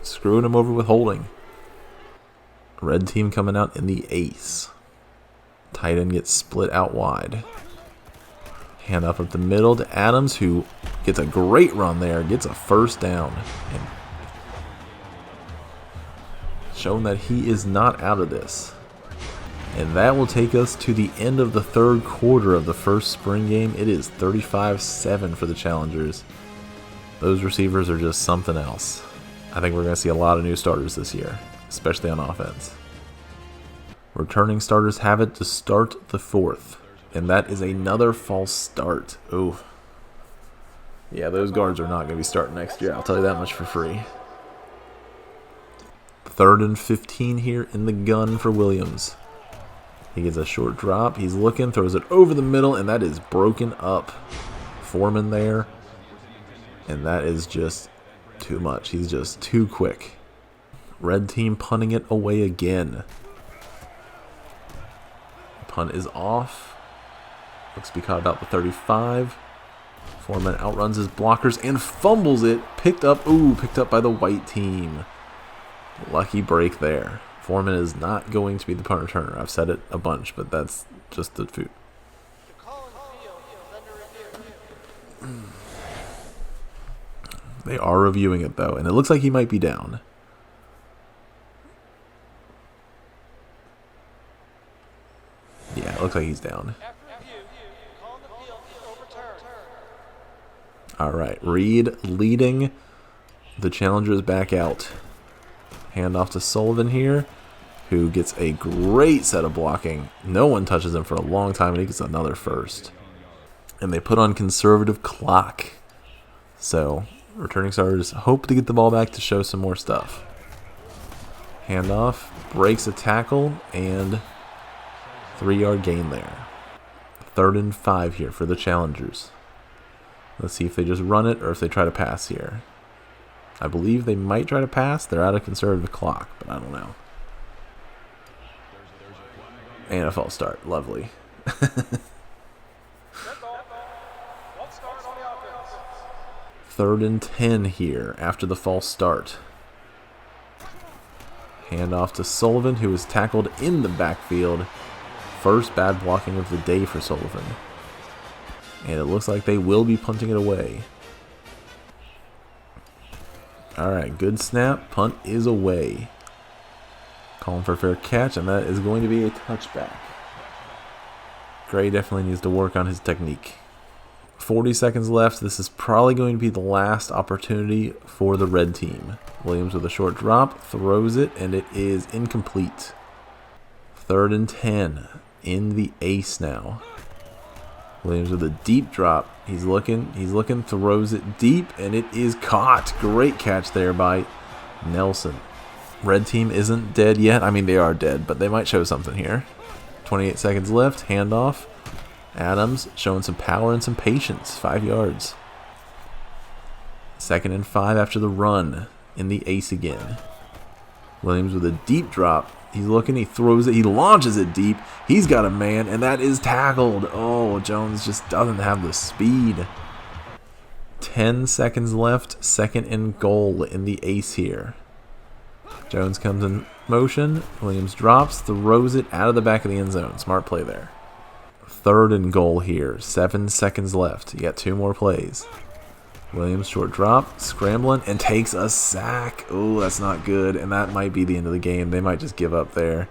screwing him over with holding. Red team coming out in the ace. Tight end gets split out wide. Hand up the middle to Adams, who gets a great run there, gets a first down. And showing that he is not out of this. And that will take us to the end of the third quarter of the first spring game. It is 35-7 for the Challengers. Those receivers are just something else. I think we're going to see a lot of new starters this year, especially on offense. Returning starters have it to start the fourth. And that is another false start. Oh. Yeah, those guards are not going to be starting next year. I'll tell you that much for free. 3rd and 15 here in the gun for Williams. He gets a short drop. He's looking, throws it over the middle, and that is broken up. Foreman there. And that is just too much. He's just too quick. Red team punting it away again. Punt is off. Looks to be caught about the 35. Foreman outruns his blockers and fumbles it. Picked up by the white team. Lucky break there. Foreman is not going to be the punt returner. I've said it a bunch, but that's just the truth. They are reviewing it, though, and it looks like he might be down. Yeah, it looks like he's down. All right, Reed leading the Challengers back out. Hand off to Sullivan here, who gets a great set of blocking. No one touches him for a long time, and he gets another first. And they put on conservative clock. So, returning starters hope to get the ball back to show some more stuff. Handoff, breaks a tackle, and 3-yard gain there. 3rd and 5 here for the Challengers. Let's see if they just run it or if they try to pass here. I believe they might try to pass. They're out of conservative clock, but I don't know. And a false start. Lovely. 3rd and 10 here after the false start. Hand off to Sullivan, who is tackled in the backfield. First bad blocking of the day for Sullivan. And it looks like they will be punting it away. Alright, good snap. Punt is away. Calling for a fair catch, and that is going to be a touchback. Gray definitely needs to work on his technique. 40 seconds left. This is probably going to be the last opportunity for the red team. Williams with a short drop, throws it, and it is incomplete. 3rd and 10 in the ace now. Williams with a deep drop. He's looking, throws it deep, and it is caught. Great catch there by Nelson. Red team isn't dead yet. I mean, they are dead, but they might show something here. 28 seconds left. Handoff. Adams showing some power and some patience. 5 yards. 2nd and 5 after the run in the ace again. Williams with a deep drop. He's looking, he throws it, he launches it deep. He's got a man, and that is tackled. Oh, Jones just doesn't have the speed. 10 seconds left, 2nd and goal in the ace here. Jones comes in motion. Williams drops, throws it out of the back of the end zone. Smart play there. 3rd and goal here, 7 seconds left. You got 2 more plays. Williams short drop, scrambling, and takes a sack. Oh, that's not good, and that might be the end of the game. They might just give up there.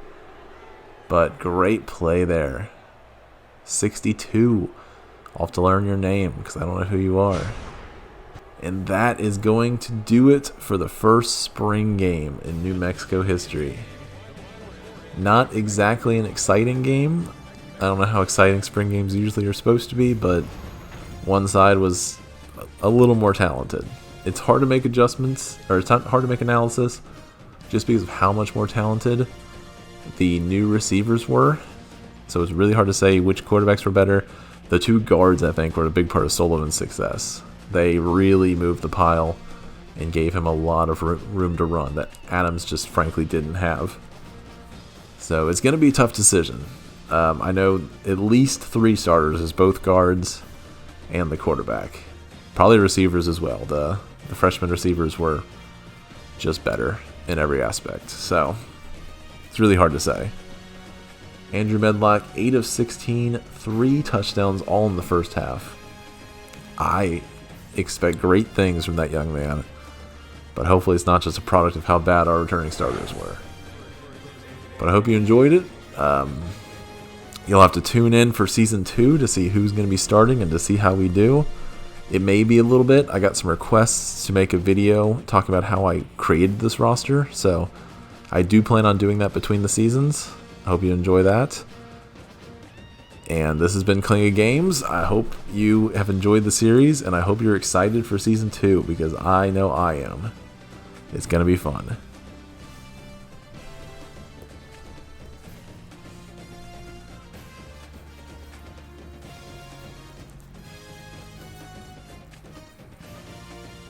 But great play there. 62. I'll have to learn your name because I don't know who you are. And that is going to do it for the first spring game in New Mexico history. Not exactly an exciting game. I don't know how exciting spring games usually are supposed to be, but one side was a little more talented. It's hard to make adjustments, or it's hard to make analysis, just because of how much more talented the new receivers were. So it's really hard to say which quarterbacks were better. The two guards, I think, were a big part of Sullivan's success. They really moved the pile and gave him a lot of room to run that Adams just frankly didn't have. So it's going to be a tough decision. I know at least 3 starters as both guards and the quarterback. Probably receivers as well. The freshman receivers were just better in every aspect. So it's really hard to say. Andrew Medlock, 8 of 16, 3 touchdowns all in the first half. I expect great things from that young man, but hopefully it's not just a product of how bad our returning starters were. But I hope you enjoyed it. You'll have to tune in for Season 2 to see who's going to be starting and to see how we do. It may be a little bit. I got some requests to make a video talking about how I created this roster, so I do plan on doing that between the seasons. I hope you enjoy that. And this has been Cling of Games. I hope you have enjoyed the series, and I hope you're excited for Season 2, because I know I am. It's going to be fun.